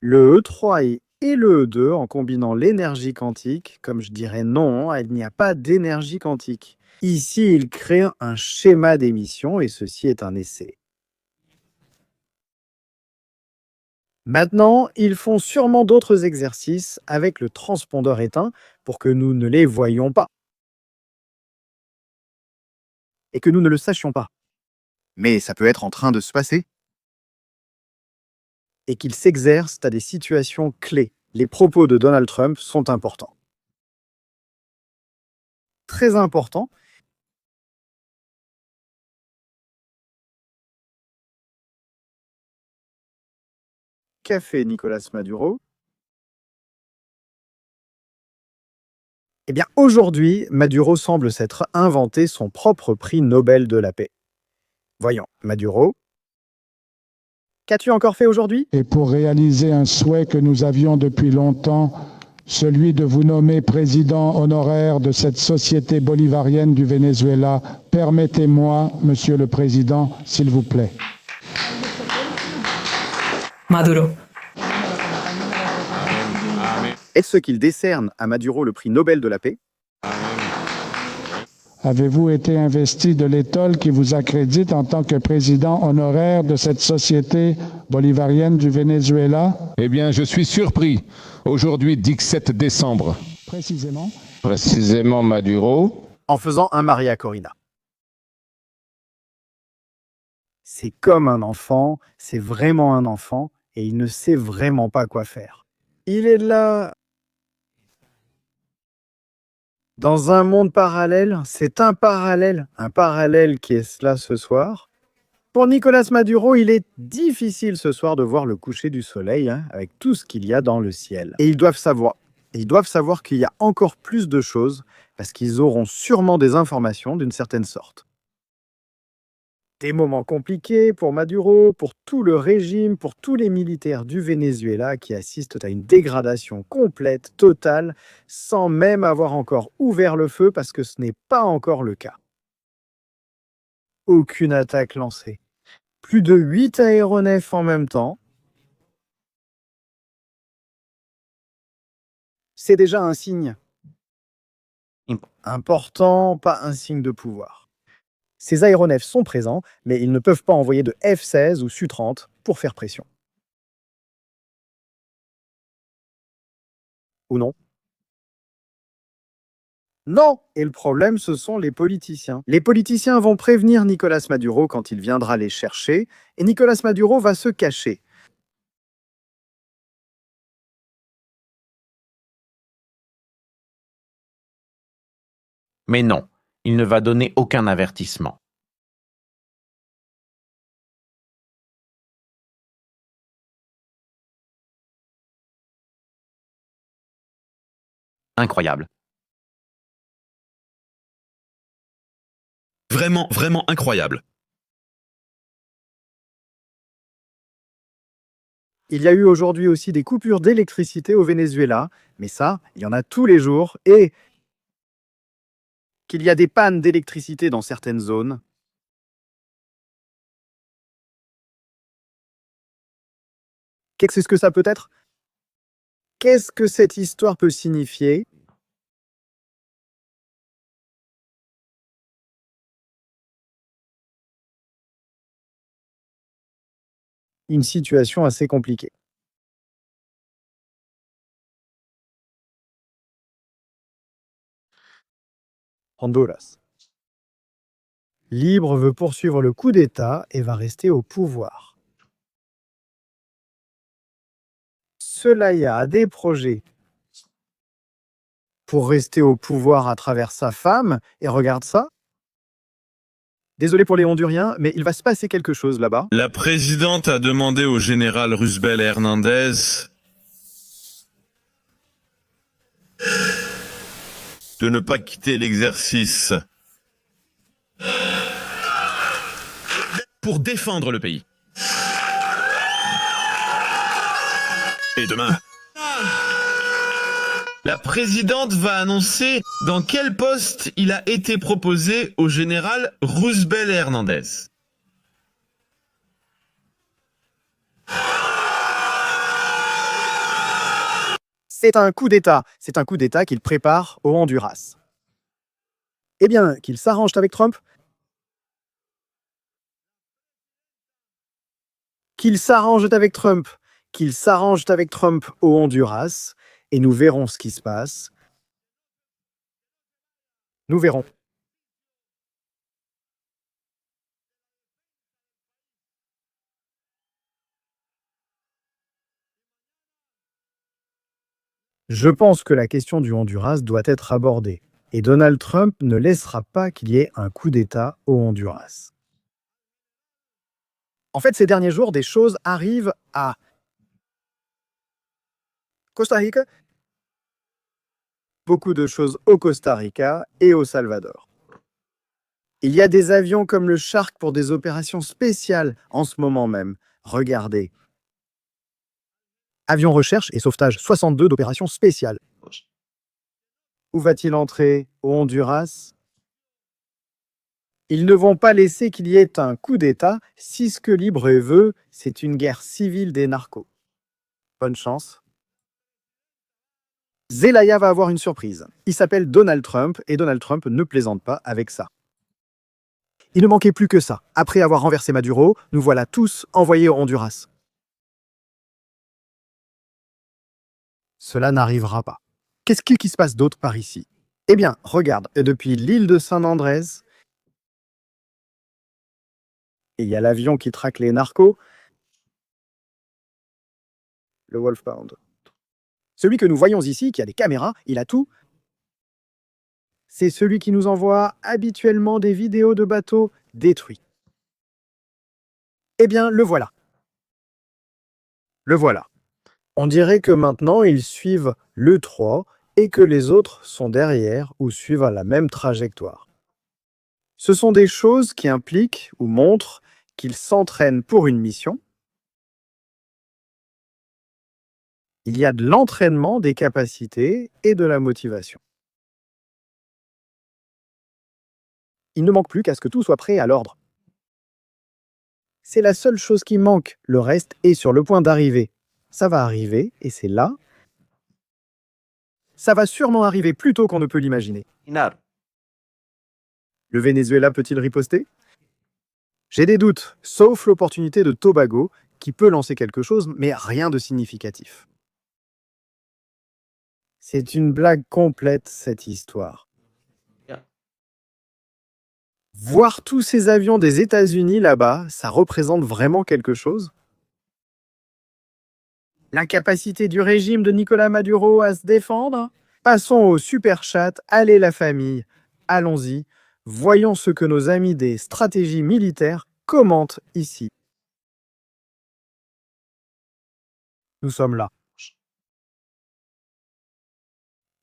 Le E3 et le E2 en combinant l'énergie quantique, comme je dirais non, il n'y a pas d'énergie quantique. Ici, il crée un schéma d'émission et ceci est un essai. Maintenant, ils font sûrement d'autres exercices avec le transpondeur éteint pour que nous ne les voyions pas et que nous ne le sachions pas. Mais ça peut être en train de se passer. Et qu'ils s'exercent à des situations clés. Les propos de Donald Trump sont importants. Très importants. Qu'a fait Nicolas Maduro? Eh bien, aujourd'hui, Maduro semble s'être inventé son propre prix Nobel de la paix. Voyons, Maduro, qu'as-tu encore fait aujourd'hui? Et pour réaliser un souhait que nous avions depuis longtemps, celui de vous nommer président honoraire de cette société bolivarienne du Venezuela, permettez-moi, Monsieur le Président, s'il vous plaît. Maduro. Est-ce qu'il décerne à Maduro le prix Nobel de la paix? Avez-vous été investi de l'étole qui vous accrédite en tant que président honoraire de cette société bolivarienne du Venezuela? Eh bien, je suis surpris. Aujourd'hui, 17 décembre. Précisément. Précisément, Maduro. En faisant un Maria Corina. C'est comme un enfant, c'est vraiment un enfant, et il ne sait vraiment pas quoi faire. Il est là. Dans un monde parallèle, c'est un parallèle qui est là ce soir. Pour Nicolas Maduro, il est difficile ce soir de voir le coucher du soleil, avec tout ce qu'il y a dans le ciel. Et ils doivent savoir qu'il y a encore plus de choses, parce qu'ils auront sûrement des informations d'une certaine sorte. Des moments compliqués pour Maduro, pour tout le régime, pour tous les militaires du Venezuela qui assistent à une dégradation complète, totale, sans même avoir encore ouvert le feu parce que ce n'est pas encore le cas. Aucune attaque lancée. Plus de 8 aéronefs en même temps. C'est déjà un signe. Important, pas un signe de pouvoir. Ces aéronefs sont présents, mais ils ne peuvent pas envoyer de F-16 ou Su-30 pour faire pression. Ou non? Non! Et le problème, ce sont les politiciens. Les politiciens vont prévenir Nicolas Maduro quand il viendra les chercher, et Nicolas Maduro va se cacher. Mais non, il ne va donner aucun avertissement. Incroyable. Vraiment, vraiment incroyable. Il y a eu aujourd'hui aussi des coupures d'électricité au Venezuela, mais ça, il y en a tous les jours, et qu'il y a des pannes d'électricité dans certaines zones. Qu'est-ce que ça peut être? Qu'est-ce que cette histoire peut signifier? Une situation assez compliquée. Honduras. Libre veut poursuivre le coup d'État et va rester au pouvoir. Zelaya a des projets pour rester au pouvoir à travers sa femme, et regarde ça. Désolé pour les Honduriens, mais il va se passer quelque chose là-bas. La présidente a demandé au général Roosevelt Hernandez de ne pas quitter l'exercice pour défendre le pays. Et demain, la présidente va annoncer dans quel poste il a été proposé au général Roosevelt Hernandez. C'est un coup d'État. C'est un coup d'État qu'il prépare au Honduras. Eh bien, qu'il s'arrange avec Trump. Qu'il s'arrange avec Trump. Qu'il s'arrange avec Trump au Honduras. Et nous verrons ce qui se passe. Nous verrons. Je pense que la question du Honduras doit être abordée. Et Donald Trump ne laissera pas qu'il y ait un coup d'État au Honduras. En fait, ces derniers jours, des choses arrivent à Costa Rica. Beaucoup de choses au Costa Rica et au Salvador. Il y a des avions comme le Shark pour des opérations spéciales en ce moment même. Regardez. Avion recherche et sauvetage 62 d'opérations spéciales. Où va-t-il entrer? Au Honduras? Ils ne vont pas laisser qu'il y ait un coup d'État si ce que Libre veut, c'est une guerre civile des narcos. Bonne chance. Zelaya va avoir une surprise. Il s'appelle Donald Trump et Donald Trump ne plaisante pas avec ça. Il ne manquait plus que ça. Après avoir renversé Maduro, nous voilà tous envoyés au Honduras. Cela n'arrivera pas. Qu'est-ce qui se passe d'autre par ici? Eh bien, regarde, depuis l'île de San Andrés, il y a l'avion qui traque les narcos, le Wolfhound. Celui que nous voyons ici, qui a des caméras, il a tout. C'est celui qui nous envoie habituellement des vidéos de bateaux détruits. Eh bien, le voilà. Le voilà. On dirait que maintenant, ils suivent l'E3 et que les autres sont derrière ou suivent à la même trajectoire. Ce sont des choses qui impliquent ou montrent qu'ils s'entraînent pour une mission. Il y a de l'entraînement, des capacités et de la motivation. Il ne manque plus qu'à ce que tout soit prêt à l'ordre. C'est la seule chose qui manque. Le reste est sur le point d'arriver. Ça va arriver, et c'est là. Ça va sûrement arriver plus tôt qu'on ne peut l'imaginer. Le Venezuela peut-il riposter? J'ai des doutes, sauf l'opportunité de Tobago, qui peut lancer quelque chose, mais rien de significatif. C'est une blague complète, cette histoire. Voir tous ces avions des États-Unis là-bas, ça représente vraiment quelque chose? La capacité du régime de Nicolas Maduro à se défendre? Passons au super chat. Allez la famille, allons-y. Voyons ce que nos amis des stratégies militaires commentent ici. Nous sommes là.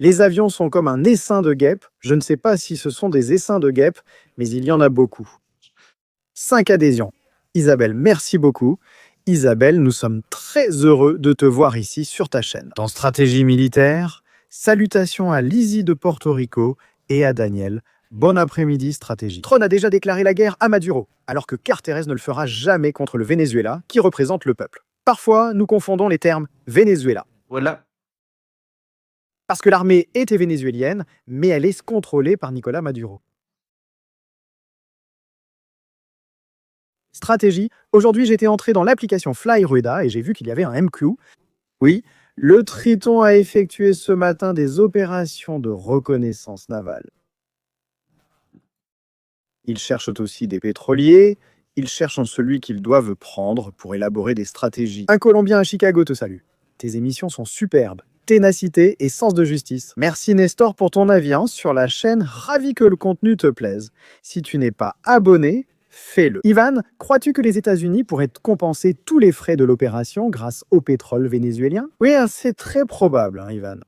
Les avions sont comme un essaim de guêpes. Je ne sais pas si ce sont des essaims de guêpes, mais il y en a beaucoup. 5 adhésions. Isabelle, merci beaucoup. Isabelle, nous sommes très heureux de te voir ici sur ta chaîne. Dans Stratégie militaire, salutations à Lizzie de Porto Rico et à Daniel. Bon après-midi, stratégie. Trump a déjà déclaré la guerre à Maduro, alors que Carterez ne le fera jamais contre le Venezuela, qui représente le peuple. Parfois, nous confondons les termes Venezuela. Voilà. Parce que l'armée était vénézuélienne, mais elle est contrôlée par Nicolas Maduro. Stratégie. Aujourd'hui, j'étais entré dans l'application Flyrueda et j'ai vu qu'il y avait un MQ. Oui, le Triton a effectué ce matin des opérations de reconnaissance navale. Ils cherchent aussi des pétroliers, ils cherchent celui qu'ils doivent prendre pour élaborer des stratégies. Un Colombien à Chicago te salue. Tes émissions sont superbes. Ténacité et sens de justice. Merci Nestor pour ton avis sur la chaîne, ravi que le contenu te plaise. Si tu n'es pas abonné, fais-le. Ivan, crois-tu que les États-Unis pourraient compenser tous les frais de l'opération grâce au pétrole vénézuélien? Oui, c'est très probable, Ivan.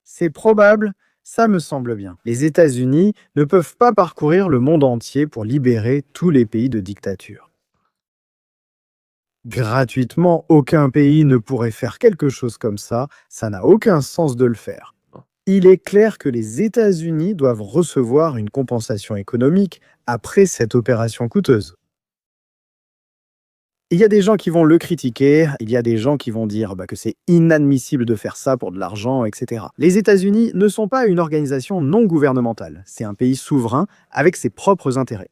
C'est probable, ça me semble bien. Les États-Unis ne peuvent pas parcourir le monde entier pour libérer tous les pays de dictature. Gratuitement, aucun pays ne pourrait faire quelque chose comme ça n'a aucun sens de le faire. Il est clair que les États-Unis doivent recevoir une compensation économique après cette opération coûteuse. Il y a des gens qui vont le critiquer, il y a des gens qui vont dire que c'est inadmissible de faire ça pour de l'argent, etc. Les États-Unis ne sont pas une organisation non gouvernementale, c'est un pays souverain avec ses propres intérêts.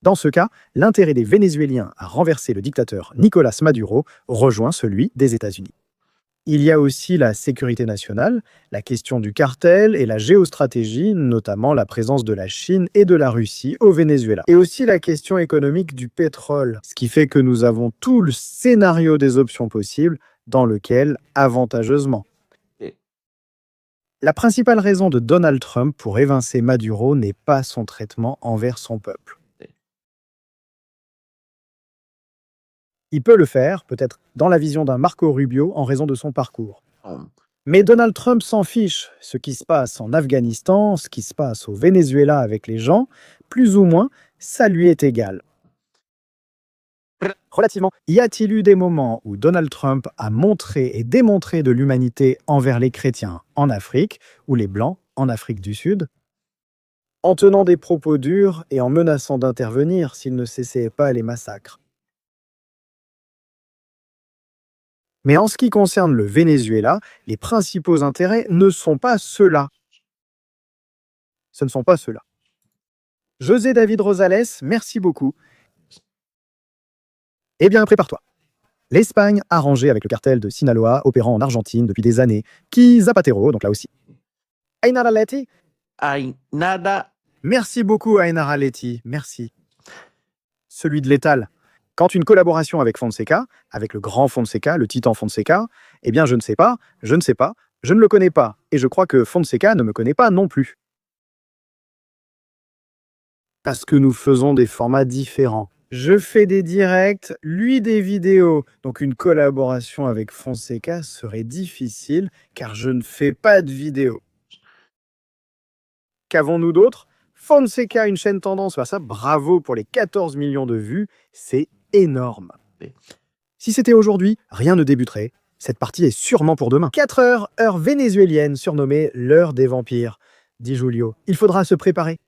Dans ce cas, l'intérêt des Vénézuéliens à renverser le dictateur Nicolás Maduro rejoint celui des États-Unis. Il y a aussi la sécurité nationale, la question du cartel et la géostratégie, notamment la présence de la Chine et de la Russie au Venezuela. Et aussi la question économique du pétrole, ce qui fait que nous avons tout le scénario des options possibles dans lequel, avantageusement. La principale raison de Donald Trump pour évincer Maduro n'est pas son traitement envers son peuple. Il peut le faire, peut-être dans la vision d'un Marco Rubio, en raison de son parcours. Mais Donald Trump s'en fiche. Ce qui se passe en Afghanistan, ce qui se passe au Venezuela avec les gens, plus ou moins, ça lui est égal. Relativement, y a-t-il eu des moments où Donald Trump a montré et démontré de l'humanité envers les chrétiens en Afrique ou les Blancs en Afrique du Sud, en tenant des propos durs et en menaçant d'intervenir s'ils ne cessaient pas les massacres? Mais en ce qui concerne le Venezuela, les principaux intérêts ne sont pas ceux-là. Ce ne sont pas ceux-là. José David Rosales, merci beaucoup. Eh bien, prépare-toi. L'Espagne a arrangé avec le cartel de Sinaloa opérant en Argentine depuis des années, qui Zapatero, donc là aussi. Ainara Leti. Ainada. Merci beaucoup, Ainara Leti, merci. Celui de l'étal. Quand une collaboration avec Fonseca, avec le grand Fonseca, le titan Fonseca, eh bien je ne sais pas, je ne le connais pas, et je crois que Fonseca ne me connaît pas non plus. Parce que nous faisons des formats différents. Je fais des directs, lui des vidéos, donc une collaboration avec Fonseca serait difficile, car je ne fais pas de vidéos. Qu'avons-nous d'autre? Fonseca, une chaîne tendance, bah ça, bravo pour les 14 millions de vues, c'est énorme. Si c'était aujourd'hui, rien ne débuterait. Cette partie est sûrement pour demain. 4 heures, heure vénézuélienne, surnommée l'heure des vampires, dit Julio. Il faudra se préparer.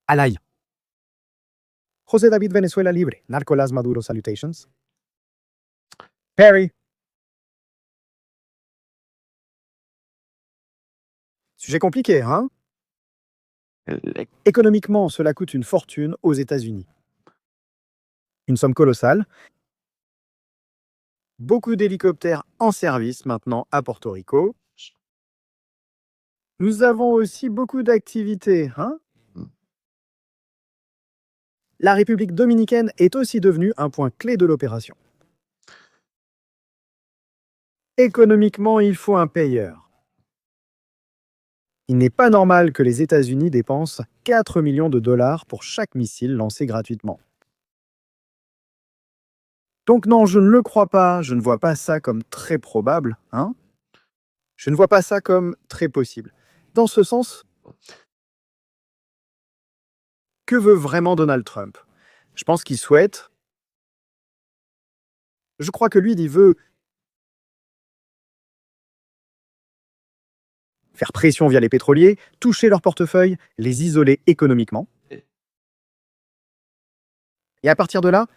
À l'ail. José David Venezuela libre. Narcolas Maduro salutations. Perry. Sujet compliqué, hein? Économiquement, cela coûte une fortune aux États-Unis. Une somme colossale. Beaucoup d'hélicoptères en service maintenant à Porto Rico. Nous avons aussi beaucoup d'activités, hein? La République dominicaine est aussi devenue un point clé de l'opération. Économiquement, il faut un payeur. Il n'est pas normal que les États-Unis dépensent 4 millions de dollars pour chaque missile lancé gratuitement. Donc non, je ne le crois pas, je ne vois pas ça comme très probable, hein? Je ne vois pas ça comme très possible. Dans ce sens, que veut vraiment Donald Trump? Je pense qu'il souhaite... Je crois que lui, il veut faire pression via les pétroliers, toucher leur portefeuille, les isoler économiquement. Et à partir de là,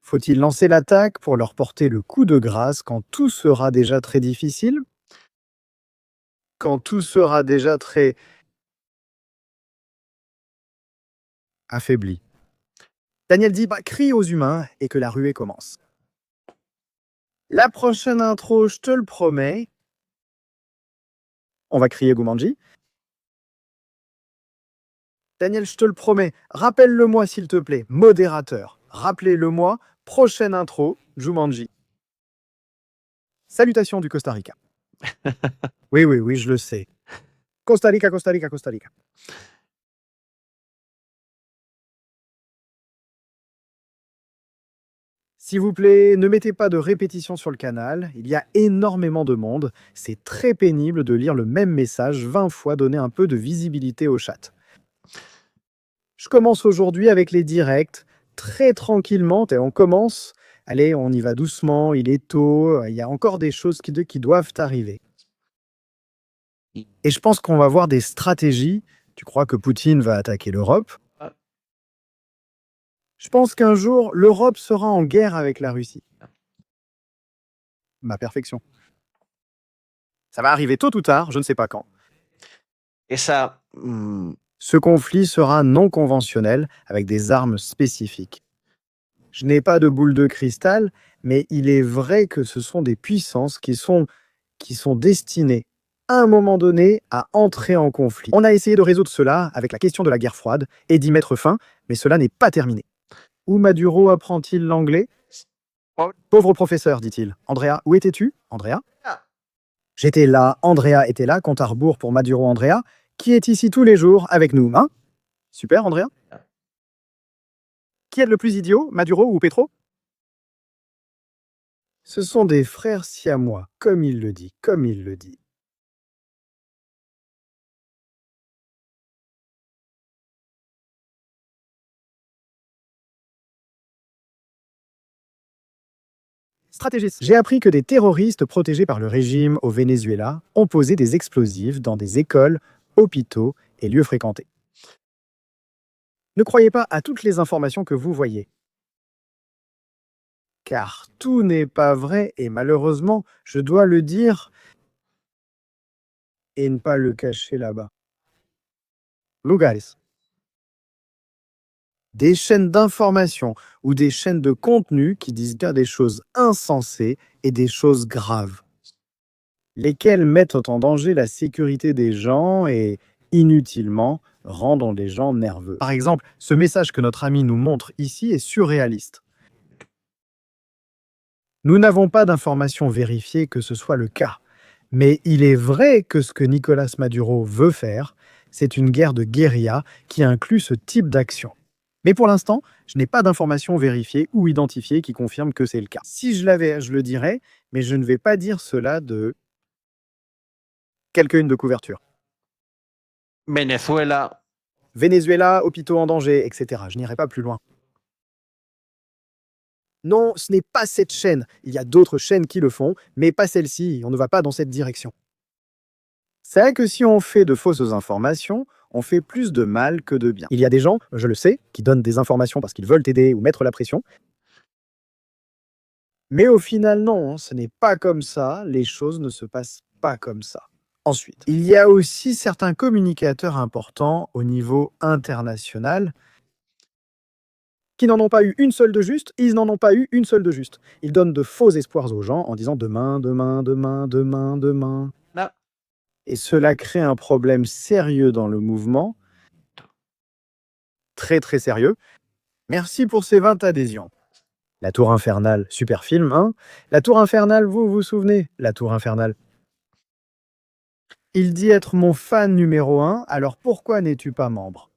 faut-il lancer l'attaque pour leur porter le coup de grâce quand tout sera déjà très difficile? Quand tout sera déjà très affaibli. Daniel dit crie aux humains et que la ruée commence. La prochaine intro, je te le promets. On va crier Jumanji. Daniel, je te le promets. Rappelle-le-moi s'il te plaît. Modérateur, rappelez-le-moi. Prochaine intro, Jumanji. Salutations du Costa Rica. Oui, je le sais. Costa Rica, Costa Rica, Costa Rica. S'il vous plaît, ne mettez pas de répétition sur le canal. Il y a énormément de monde. C'est très pénible de lire le même message 20 fois, donner un peu de visibilité au chat. Je commence aujourd'hui avec les directs, très tranquillement, et on commence. Allez, on y va doucement, il est tôt, il y a encore des choses qui doivent arriver. Et je pense qu'on va voir des stratégies. Tu crois que Poutine va attaquer l'Europe? Je pense qu'un jour, l'Europe sera en guerre avec la Russie. Ma perfection. Ça va arriver tôt ou tard, je ne sais pas quand. Et ça... Ce conflit sera non conventionnel, avec des armes spécifiques. Je n'ai pas de boule de cristal, mais il est vrai que ce sont des puissances qui sont destinées, à un moment donné, à entrer en conflit. On a essayé de résoudre cela avec la question de la guerre froide et d'y mettre fin, mais cela n'est pas terminé. Où Maduro apprend-il l'anglais? Pauvre professeur, dit-il. Andrea, où étais-tu? Andrea? J'étais là, Andrea était là, compte à rebours pour Maduro Andrea, qui est ici tous les jours avec nous, hein? Super, Andrea? Qui est le plus idiot, Maduro ou Petro? Ce sont des frères siamois, comme il le dit, comme il le dit. Stratégiste. J'ai appris que des terroristes protégés par le régime au Venezuela ont posé des explosifs dans des écoles, hôpitaux et lieux fréquentés. Ne croyez pas à toutes les informations que vous voyez. Car tout n'est pas vrai et malheureusement, je dois le dire et ne pas le cacher là-bas. Lugares. Des chaînes d'information ou des chaînes de contenu qui disent bien des choses insensées et des choses graves, lesquelles mettent en danger la sécurité des gens et, inutilement, rendent les gens nerveux. Par exemple, ce message que notre ami nous montre ici est surréaliste. Nous n'avons pas d'informations vérifiées que ce soit le cas, mais il est vrai que ce que Nicolas Maduro veut faire, c'est une guerre de guérilla qui inclut ce type d'action. Mais pour l'instant, je n'ai pas d'informations vérifiées ou identifiées qui confirment que c'est le cas. Si je l'avais, je le dirais, mais je ne vais pas dire cela de quelqu'un de couverture. Venezuela... Venezuela, hôpitaux en danger, etc. Je n'irai pas plus loin. Non, ce n'est pas cette chaîne. Il y a d'autres chaînes qui le font, mais pas celle-ci. On ne va pas dans cette direction. C'est vrai que si on fait de fausses informations, on fait plus de mal que de bien. Il y a des gens, je le sais, qui donnent des informations parce qu'ils veulent t'aider ou mettre la pression. Mais au final, non, ce n'est pas comme ça. Les choses ne se passent pas comme ça. Ensuite, il y a aussi certains communicateurs importants au niveau international qui n'en ont pas eu une seule de juste, ils n'en ont pas eu une seule de juste. Ils donnent de faux espoirs aux gens en disant demain, demain, demain, demain, demain. Non. Et cela crée un problème sérieux dans le mouvement. Très très sérieux. Merci pour ces 20 adhésions. La Tour Infernale, super film, hein? La Tour Infernale, vous vous souvenez? La Tour Infernale. Il dit être mon fan numéro 1, alors pourquoi n'es-tu pas membre?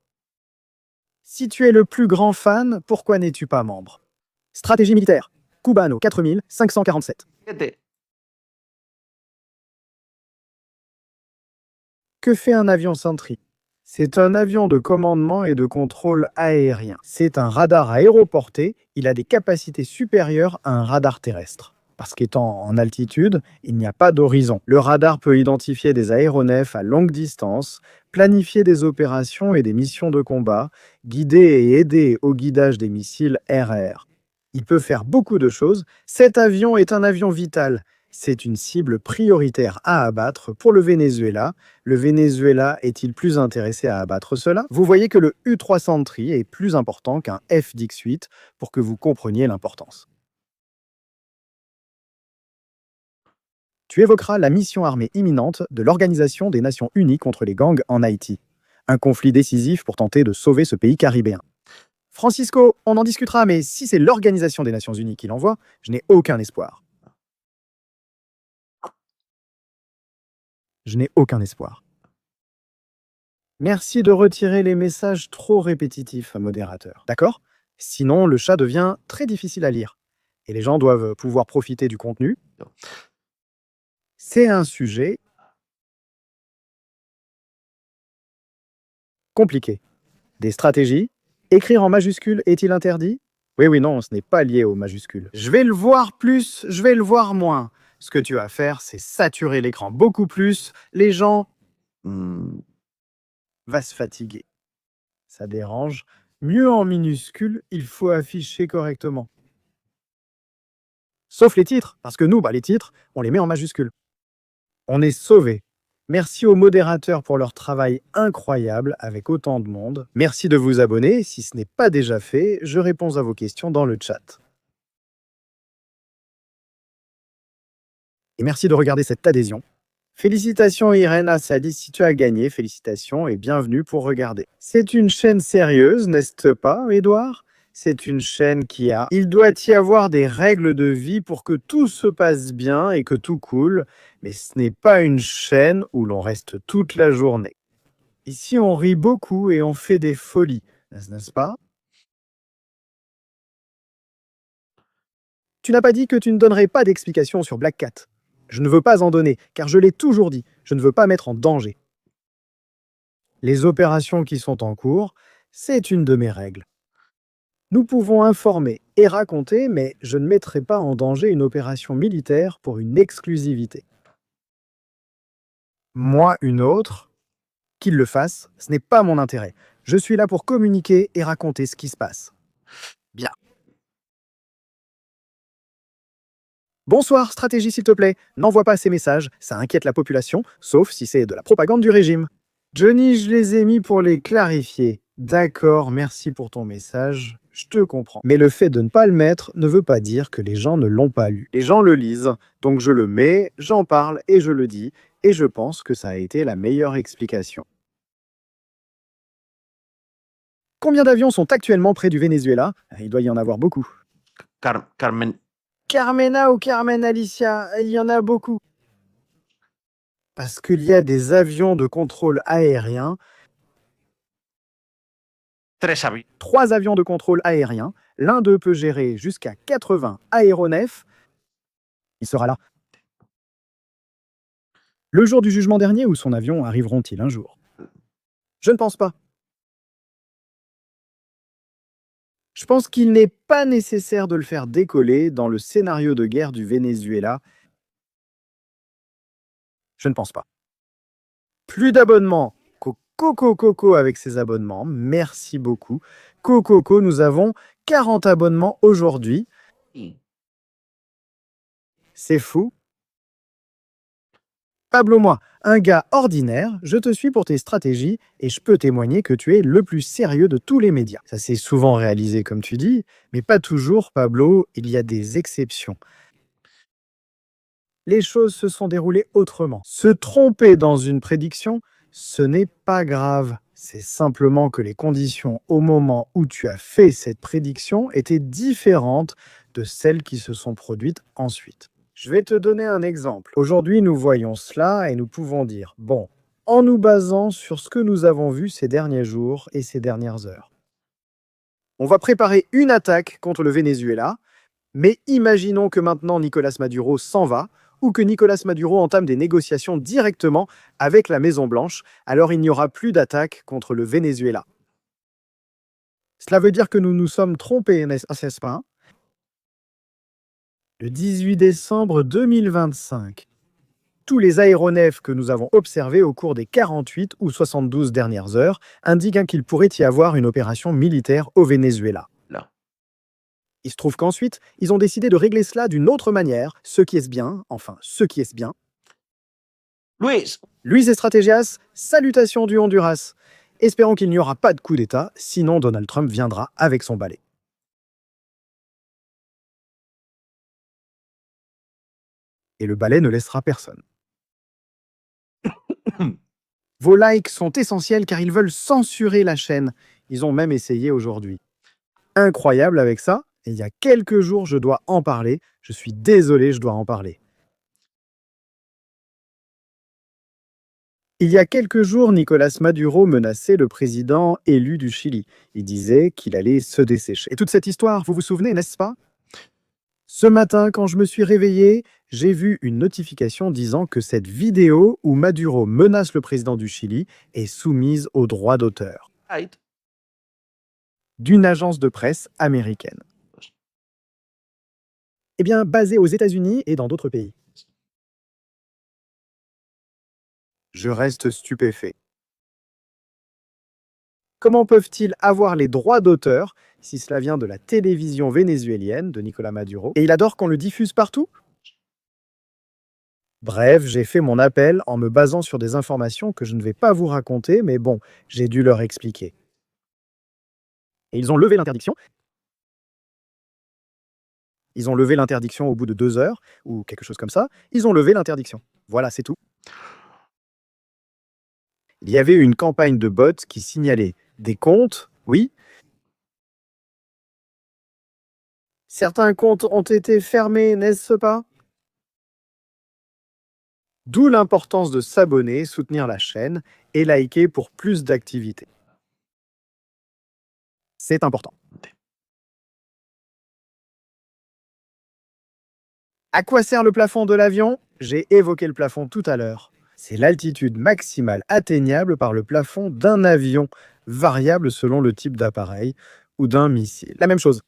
Si tu es le plus grand fan, pourquoi n'es-tu pas membre? Stratégie militaire. Cubano 4547. Que fait un avion Sentry? C'est un avion de commandement et de contrôle aérien. C'est un radar aéroporté, il a des capacités supérieures à un radar terrestre. Parce qu'étant en altitude, il n'y a pas d'horizon. Le radar peut identifier des aéronefs à longue distance, planifier des opérations et des missions de combat, guider et aider au guidage des missiles air-air. Il peut faire beaucoup de choses. Cet avion est un avion vital. C'est une cible prioritaire à abattre pour le Venezuela. Le Venezuela est-il plus intéressé à abattre cela? Vous voyez que le U-3 Sentry est plus important qu'un F-18 pour que vous compreniez l'importance. Tu évoqueras la mission armée imminente de l'Organisation des Nations Unies contre les gangs en Haïti. Un conflit décisif pour tenter de sauver ce pays caribéen. Francisco, on en discutera, mais si c'est l'Organisation des Nations Unies qui l'envoie, je n'ai aucun espoir. Je n'ai aucun espoir. Merci de retirer les messages trop répétitifs, modérateur. D'accord? Sinon, le chat devient très difficile à lire. Et les gens doivent pouvoir profiter du contenu. C'est un sujet compliqué. Des stratégies. Écrire en majuscule est-il interdit? Oui, non, ce n'est pas lié aux majuscules. Je vais le voir plus, je vais le voir moins. Ce que tu vas faire, c'est saturer l'écran beaucoup plus. Les gens vont se fatiguer. Ça dérange. Mieux en minuscule, il faut afficher correctement. Sauf les titres, parce que nous, les titres, on les met en majuscules. On est sauvés. Merci aux modérateurs pour leur travail incroyable avec autant de monde. Merci de vous abonner. Si ce n'est pas déjà fait, je réponds à vos questions dans le chat. Et merci de regarder cette adhésion. Félicitations Irène Assadi si tu as gagné. Félicitations et bienvenue pour regarder. C'est une chaîne sérieuse, n'est-ce pas, Édouard ? C'est une chaîne qui a... Il doit y avoir des règles de vie pour que tout se passe bien et que tout coule, mais ce n'est pas une chaîne où l'on reste toute la journée. Ici, on rit beaucoup et on fait des folies, n'est-ce pas ? Tu n'as pas dit que tu ne donnerais pas d'explication sur Black Cat. Je ne veux pas en donner, car je l'ai toujours dit, je ne veux pas mettre en danger. Les opérations qui sont en cours, c'est une de mes règles. Nous pouvons informer et raconter, mais je ne mettrai pas en danger une opération militaire pour une exclusivité. Moi, une autre, qu'il le fasse, ce n'est pas mon intérêt. Je suis là pour communiquer et raconter ce qui se passe. Bien. Bonsoir, stratégie s'il te plaît. N'envoie pas ces messages, ça inquiète la population, sauf si c'est de la propagande du régime. Johnny, je les ai mis pour les clarifier. D'accord, merci pour ton message. Je te comprends. Mais le fait de ne pas le mettre ne veut pas dire que les gens ne l'ont pas lu. Les gens le lisent, donc je le mets, j'en parle et je le dis, et je pense que ça a été la meilleure explication. Combien d'avions sont actuellement près du Venezuela? Il doit y en avoir beaucoup. Carmen. Carmena ou Carmen Alicia, il y en a beaucoup. Parce qu'il y a des avions de contrôle aérien. 3 avions de contrôle aérien. L'un d'eux peut gérer jusqu'à 80 aéronefs. Il sera là. Le jour du jugement dernier ou son avion arriveront-ils un jour? Je ne pense pas. Je pense qu'il n'est pas nécessaire de le faire décoller dans le scénario de guerre du Venezuela. Je ne pense pas. Plus d'abonnements. Coco avec ses abonnements. Merci beaucoup. Coco, nous avons 40 abonnements aujourd'hui. C'est fou. Pablo, moi, un gars ordinaire, je te suis pour tes stratégies et je peux témoigner que tu es le plus sérieux de tous les médias. Ça s'est souvent réalisé comme tu dis, mais pas toujours, Pablo, il y a des exceptions. Les choses se sont déroulées autrement. Se tromper dans une prédiction, ce n'est pas grave. C'est simplement que les conditions au moment où tu as fait cette prédiction étaient différentes de celles qui se sont produites ensuite. Je vais te donner un exemple. Aujourd'hui, nous voyons cela et nous pouvons dire, bon, en nous basant sur ce que nous avons vu ces derniers jours et ces dernières heures, on va préparer une attaque contre le Venezuela, mais imaginons que maintenant Nicolás Maduro s'en va, ou que Nicolás Maduro entame des négociations directement avec la Maison-Blanche, alors il n'y aura plus d'attaque contre le Venezuela. Cela veut dire que nous nous sommes trompés, n'est-ce pas? Le 18 décembre 2025, tous les aéronefs que nous avons observés au cours des 48 ou 72 dernières heures indiquent qu'il pourrait y avoir une opération militaire au Venezuela. Il se trouve qu'ensuite, ils ont décidé de régler cela d'une autre manière, ce qui est bien. Luis Estrategias, salutations du Honduras. Espérons qu'il n'y aura pas de coup d'État, sinon Donald Trump viendra avec son balai. Et le balai ne laissera personne. Vos likes sont essentiels car ils veulent censurer la chaîne. Ils ont même essayé aujourd'hui. Incroyable avec ça. Et il y a quelques jours, je dois en parler. Je suis désolé, je dois en parler. Il y a quelques jours, Nicolás Maduro menaçait le président élu du Chili. Il disait qu'il allait se dessécher. Et toute cette histoire, vous vous souvenez, n'est-ce pas? Ce matin, quand je me suis réveillé, j'ai vu une notification disant que cette vidéo où Maduro menace le président du Chili est soumise aux droits d'auteur d'une agence de presse américaine. Eh bien, basée aux États-Unis et dans d'autres pays. Je reste stupéfait. Comment peuvent-ils avoir les droits d'auteur si cela vient de la télévision vénézuélienne de Nicolas Maduro et il adore qu'on le diffuse partout? Bref, j'ai fait mon appel en me basant sur des informations que je ne vais pas vous raconter, mais bon, j'ai dû leur expliquer. Et ils ont levé l'interdiction. Ils ont levé l'interdiction au bout de 2 heures, ou quelque chose comme ça. Ils ont levé l'interdiction. Voilà, c'est tout. Il y avait une campagne de bots qui signalait des comptes, oui. Certains comptes ont été fermés, n'est-ce pas? D'où l'importance de s'abonner, soutenir la chaîne et liker pour plus d'activités. C'est important. À quoi sert le plafond de l'avion? J'ai évoqué le plafond tout à l'heure. C'est l'altitude maximale atteignable par le plafond d'un avion, variable selon le type d'appareil ou d'un missile. La même chose.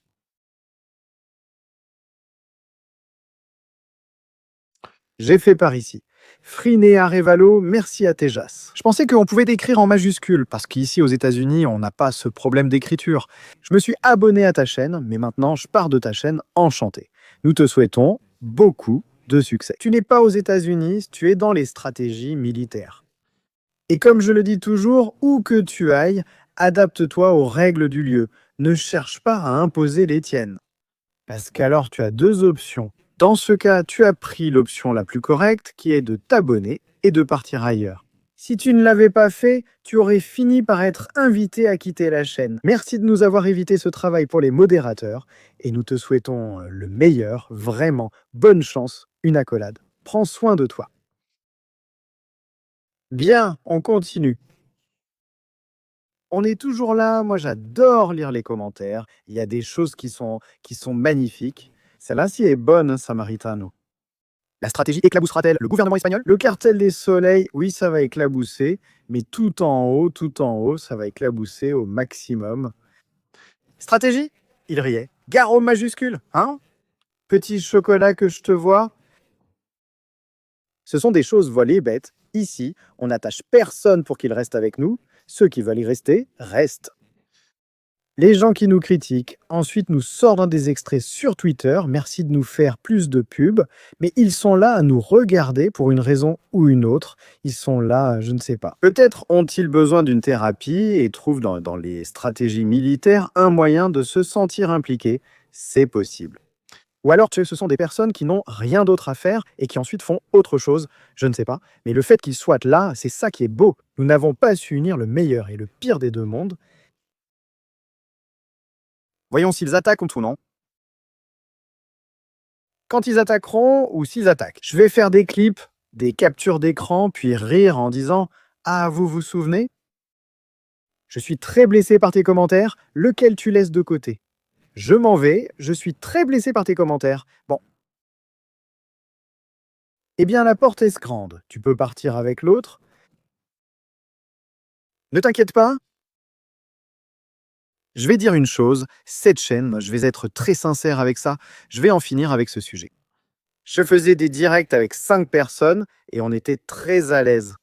J'ai fait par ici. Friné Arevalo, merci à Tejas. Je pensais qu'on pouvait écrire en majuscule, parce qu'ici aux États-Unis, on n'a pas ce problème d'écriture. Je me suis abonné à ta chaîne, mais maintenant je pars de ta chaîne enchanté. Nous te souhaitons beaucoup de succès. Tu n'es pas aux États-Unis, tu es dans les stratégies militaires. Et comme je le dis toujours, où que tu ailles, adapte-toi aux règles du lieu. Ne cherche pas à imposer les tiennes. Parce qu'alors tu as 2 options. Dans ce cas, tu as pris l'option la plus correcte, qui est de t'abonner et de partir ailleurs. Si tu ne l'avais pas fait, tu aurais fini par être invité à quitter la chaîne. Merci de nous avoir évité ce travail pour les modérateurs, et nous te souhaitons le meilleur, vraiment. Bonne chance, une accolade. Prends soin de toi. Bien, on continue. On est toujours là, moi j'adore lire les commentaires, il y a des choses qui sont magnifiques. Celle-là-ci est bonne, Samaritano. La stratégie éclaboussera-t-elle le gouvernement espagnol? Le cartel des soleils, oui, ça va éclabousser, mais tout en haut, ça va éclabousser au maximum. Stratégie? Il riait. Gare au majuscule, hein? Petit chocolat que je te vois. Ce sont des choses volées bêtes. Ici, on n'attache personne pour qu'il reste avec nous. Ceux qui veulent y rester, restent. Les gens qui nous critiquent, ensuite nous sortent des extraits sur Twitter, merci de nous faire plus de pubs, mais ils sont là à nous regarder pour une raison ou une autre. Ils sont là, je ne sais pas. Peut-être ont-ils besoin d'une thérapie et trouvent dans les stratégies militaires un moyen de se sentir impliqués. C'est possible. Ou alors ce sont des personnes qui n'ont rien d'autre à faire et qui ensuite font autre chose, je ne sais pas. Mais le fait qu'ils soient là, c'est ça qui est beau. Nous n'avons pas su unir le meilleur et le pire des 2 mondes. Voyons s'ils attaquent ou non. Quand ils attaqueront ou s'ils attaquent. Je vais faire des clips, des captures d'écran, puis rire en disant « Ah, vous vous souvenez ?» Je suis très blessé par tes commentaires, lequel tu laisses de côté? Je m'en vais, je suis très blessé par tes commentaires. Bon. Eh bien, la porte est grande. Tu peux partir avec l'autre. Ne t'inquiète pas. Je vais dire une chose, cette chaîne, je vais être très sincère avec ça, je vais en finir avec ce sujet. Je faisais des directs avec 5 personnes et on était très à l'aise.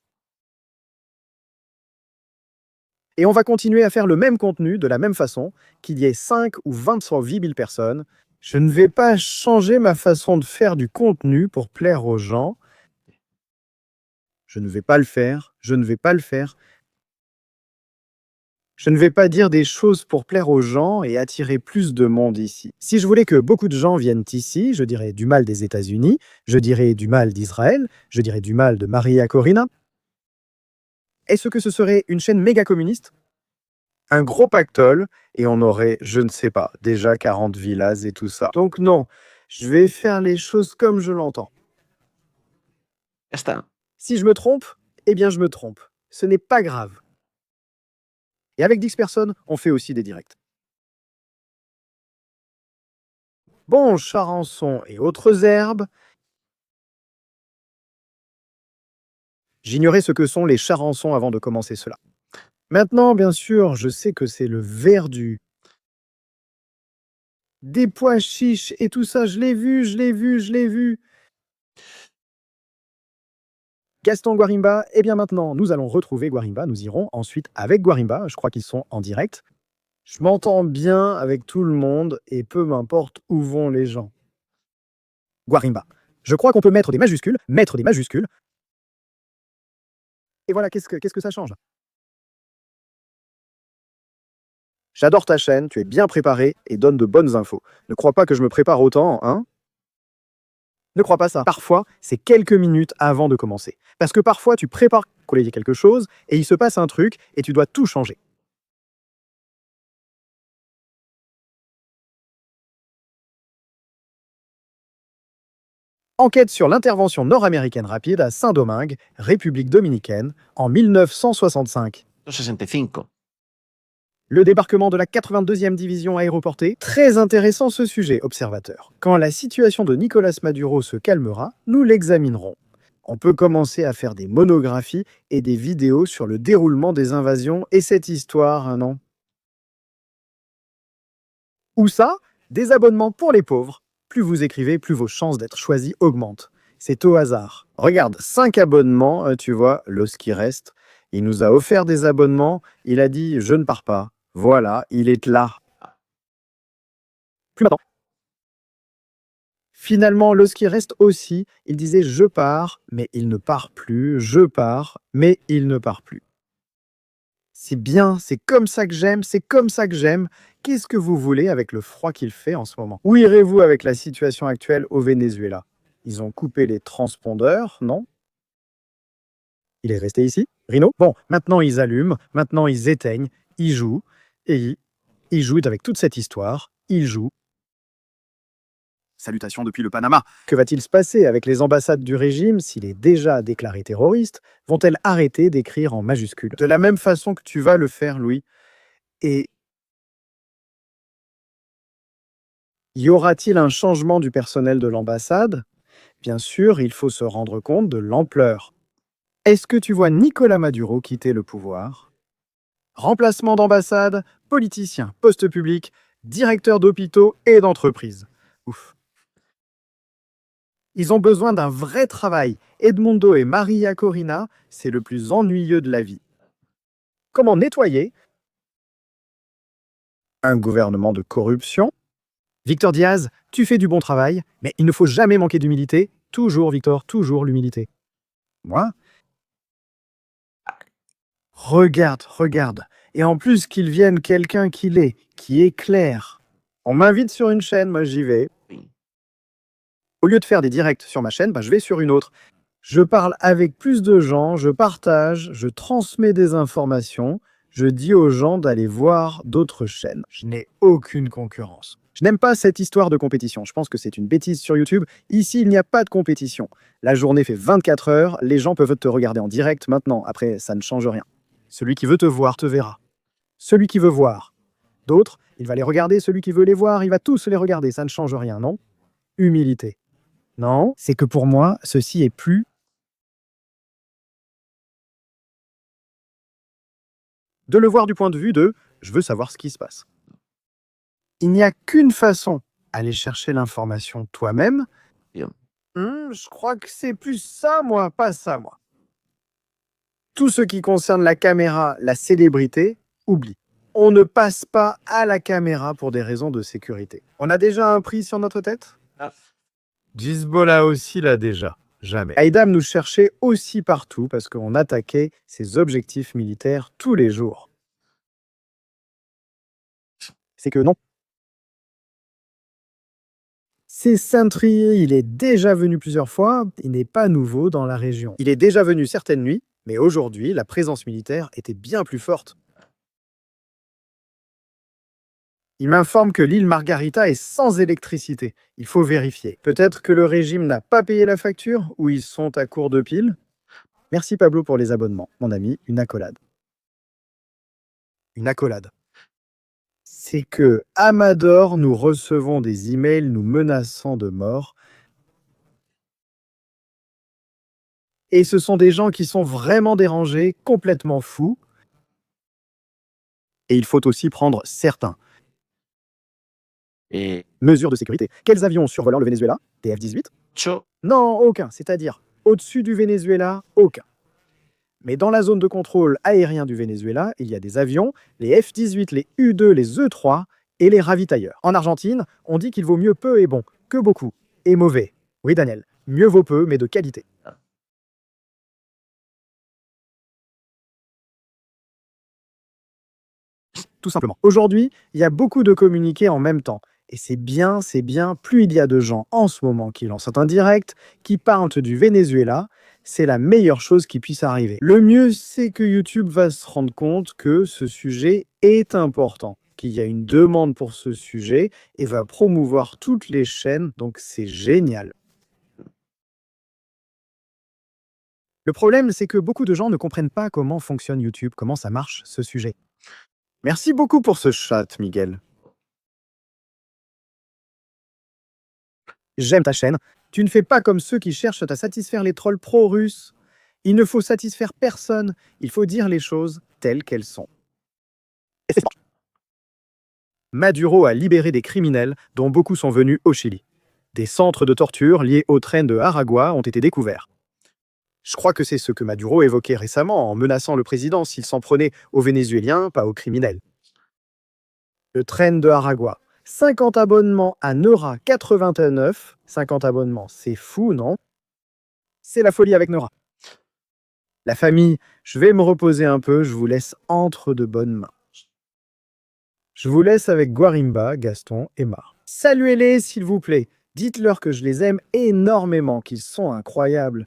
Et on va continuer à faire le même contenu de la même façon, qu'il y ait 5 ou 28 000 personnes. Je ne vais pas changer ma façon de faire du contenu pour plaire aux gens. Je ne vais pas le faire, je ne vais pas le faire. Je ne vais pas dire des choses pour plaire aux gens et attirer plus de monde ici. Si je voulais que beaucoup de gens viennent ici, je dirais du mal des États-Unis, je dirais du mal d'Israël, je dirais du mal de Maria Corina. Est-ce que ce serait une chaîne méga communiste? Un gros pactole, et on aurait, je ne sais pas, déjà 40 villas et tout ça. Donc non, je vais faire les choses comme je l'entends. Si je me trompe, eh bien je me trompe. Ce n'est pas grave. Et avec 10 personnes, on fait aussi des directs. Bon, charançon et autres herbes. J'ignorais ce que sont les charançons avant de commencer cela. Maintenant, bien sûr, je sais que c'est le verdu. Des pois chiches et tout ça, je l'ai vu. Gaston Guarimba, eh bien maintenant, nous allons retrouver Guarimba. Nous irons ensuite avec Guarimba. Je crois qu'ils sont en direct. Je m'entends bien avec tout le monde et peu m'importe où vont les gens. Guarimba. Je crois qu'on peut mettre des majuscules. Et voilà, qu'est-ce que ça change? J'adore ta chaîne, tu es bien préparé et donne de bonnes infos. Ne crois pas que je me prépare autant, hein? Ne crois pas ça. Parfois, c'est quelques minutes avant de commencer. Parce que parfois, tu prépares coller quelque chose et il se passe un truc et tu dois tout changer. Enquête sur l'intervention nord-américaine rapide à Saint-Domingue, République dominicaine, en 1965. 65. Le débarquement de la 82e division aéroportée. Très intéressant ce sujet, observateur. Quand la situation de Nicolas Maduro se calmera, nous l'examinerons. On peut commencer à faire des monographies et des vidéos sur le déroulement des invasions et cette histoire, non? Où ça? Des abonnements pour les pauvres. Plus vous écrivez, plus vos chances d'être choisis augmentent. C'est au hasard. Regarde, 5 abonnements, tu vois, l'os qui reste. Il nous a offert des abonnements, il a dit « je ne pars pas ». Voilà, il est là. Plus maintenant. Finalement, l'os qui reste aussi, il disait « je pars », mais il ne part plus, « je pars », mais il ne part plus. C'est bien, c'est comme ça que j'aime, c'est comme ça que j'aime. Qu'est-ce que vous voulez avec le froid qu'il fait en ce moment? Où irez-vous avec la situation actuelle au Venezuela? Ils ont coupé les transpondeurs, non? Il est resté ici, Rino? Bon, maintenant ils allument, maintenant ils éteignent, ils jouent, et ils jouent avec toute cette histoire, ils jouent. Salutations depuis le Panama. Que va-t-il se passer avec les ambassades du régime s'il est déjà déclaré terroriste? Vont-elles arrêter d'écrire en majuscules? De la même façon que tu vas le faire, Louis. Et y aura-t-il un changement du personnel de l'ambassade? Bien sûr, il faut se rendre compte de l'ampleur. Est-ce que tu vois Nicolas Maduro quitter le pouvoir? Remplacement d'ambassade, politicien, poste public, directeur d'hôpitaux et d'entreprises. Ouf. Ils ont besoin d'un vrai travail. Edmundo et Maria Corina, c'est le plus ennuyeux de la vie. Comment nettoyer un gouvernement de corruption? Victor Diaz, tu fais du bon travail, mais il ne faut jamais manquer d'humilité. Toujours, Victor, toujours l'humilité. Moi? Regarde. Et en plus qu'il vienne quelqu'un qui est clair. On m'invite sur une chaîne, moi j'y vais. Au lieu de faire des directs sur ma chaîne, je vais sur une autre. Je parle avec plus de gens, je partage, je transmets des informations, je dis aux gens d'aller voir d'autres chaînes. Je n'ai aucune concurrence. Je n'aime pas cette histoire de compétition. Je pense que c'est une bêtise sur YouTube. Ici, il n'y a pas de compétition. La journée fait 24 heures, les gens peuvent te regarder en direct maintenant. Après, ça ne change rien. Celui qui veut te voir te verra. Celui qui veut voir d'autres, il va les regarder. Celui qui veut les voir, il va tous les regarder. Ça ne change rien, non? Humilité. Non, c'est que pour moi, ceci est plus de le voir du point de vue de « je veux savoir ce qui se passe ». Il n'y a qu'une façon d'aller chercher l'information toi-même. Je crois que c'est plus ça, moi, pas ça, moi. Tout ce qui concerne la caméra, la célébrité, oublie. On ne passe pas à la caméra pour des raisons de sécurité. On a déjà un prix sur notre tête? Hezbollah aussi l'a déjà. Jamais. Haïdam nous cherchait aussi partout parce qu'on attaquait ses objectifs militaires tous les jours. C'est que non. C'est Saint-Trier, il est déjà venu plusieurs fois, il n'est pas nouveau dans la région. Il est déjà venu certaines nuits, mais aujourd'hui, la présence militaire était bien plus forte. Il m'informe que l'île Margarita est sans électricité. Il faut vérifier. Peut-être que le régime n'a pas payé la facture ou ils sont à court de piles. Merci Pablo pour les abonnements. Mon ami, une accolade. Une accolade. C'est que Amador, nous recevons des emails nous menaçant de mort. Et ce sont des gens qui sont vraiment dérangés, complètement fous. Et il faut aussi prendre certains. Et Mesures de sécurité. Quels avions survolant le Venezuela? Des F-18? Non, aucun. C'est-à-dire Au-dessus du Venezuela, aucun. Mais dans la zone de contrôle aérien du Venezuela, il y a des avions, les F-18, les U-2, les E-3 et les ravitailleurs. En Argentine, on dit qu'il vaut mieux peu et bon que beaucoup et mauvais. Oui, Daniel, mieux vaut peu, mais de qualité. Tout simplement. Aujourd'hui, il y a beaucoup de communiqués en même temps. Et c'est bien. Plus il y a de gens en ce moment qui lancent un direct, qui parlent du Venezuela, c'est la meilleure chose qui puisse arriver. Le mieux, c'est que YouTube va se rendre compte que ce sujet est important, qu'il y a une demande pour ce sujet et va promouvoir toutes les chaînes, donc c'est génial. Le problème, c'est que beaucoup de gens ne comprennent pas comment fonctionne YouTube, comment ça marche ce sujet. Merci beaucoup pour ce chat, Miguel. J'aime ta chaîne. Tu ne fais pas comme ceux qui cherchent à satisfaire les trolls pro-russes. Il ne faut satisfaire personne. Il faut dire les choses telles qu'elles sont. Maduro a libéré des criminels, dont beaucoup sont venus au Chili. Des centres de torture liés au train de Aragua ont été découverts. Je crois que c'est ce que Maduro évoquait récemment en menaçant le président s'il s'en prenait aux Vénézuéliens, pas aux criminels. Le train de Aragua. 50 abonnements à Neura 89. 50 abonnements, c'est fou, non? C'est la folie avec Neura. La famille, je vais me reposer un peu, je vous laisse entre de bonnes mains. Je vous laisse avec Guarimba, Gaston et Mar. Saluez-les, s'il vous plaît. Dites-leur que je les aime énormément, qu'ils sont incroyables.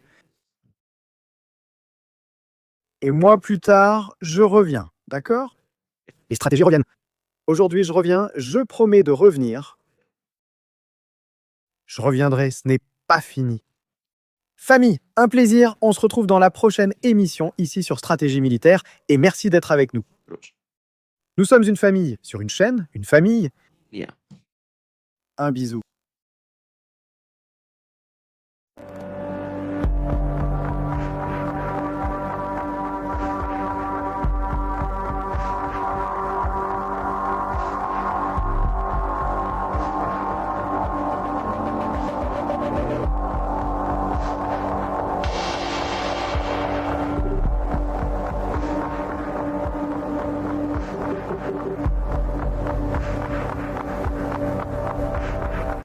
Et moi, plus tard, je reviens, d'accord? Les stratégies reviennent. Aujourd'hui, je reviens, je promets de revenir. Je reviendrai, ce n'est pas fini. Famille, un plaisir, on se retrouve dans la prochaine émission ici sur Stratégie Militaire et merci d'être avec nous. Nous sommes une famille sur une chaîne, une famille. Bien. Un bisou.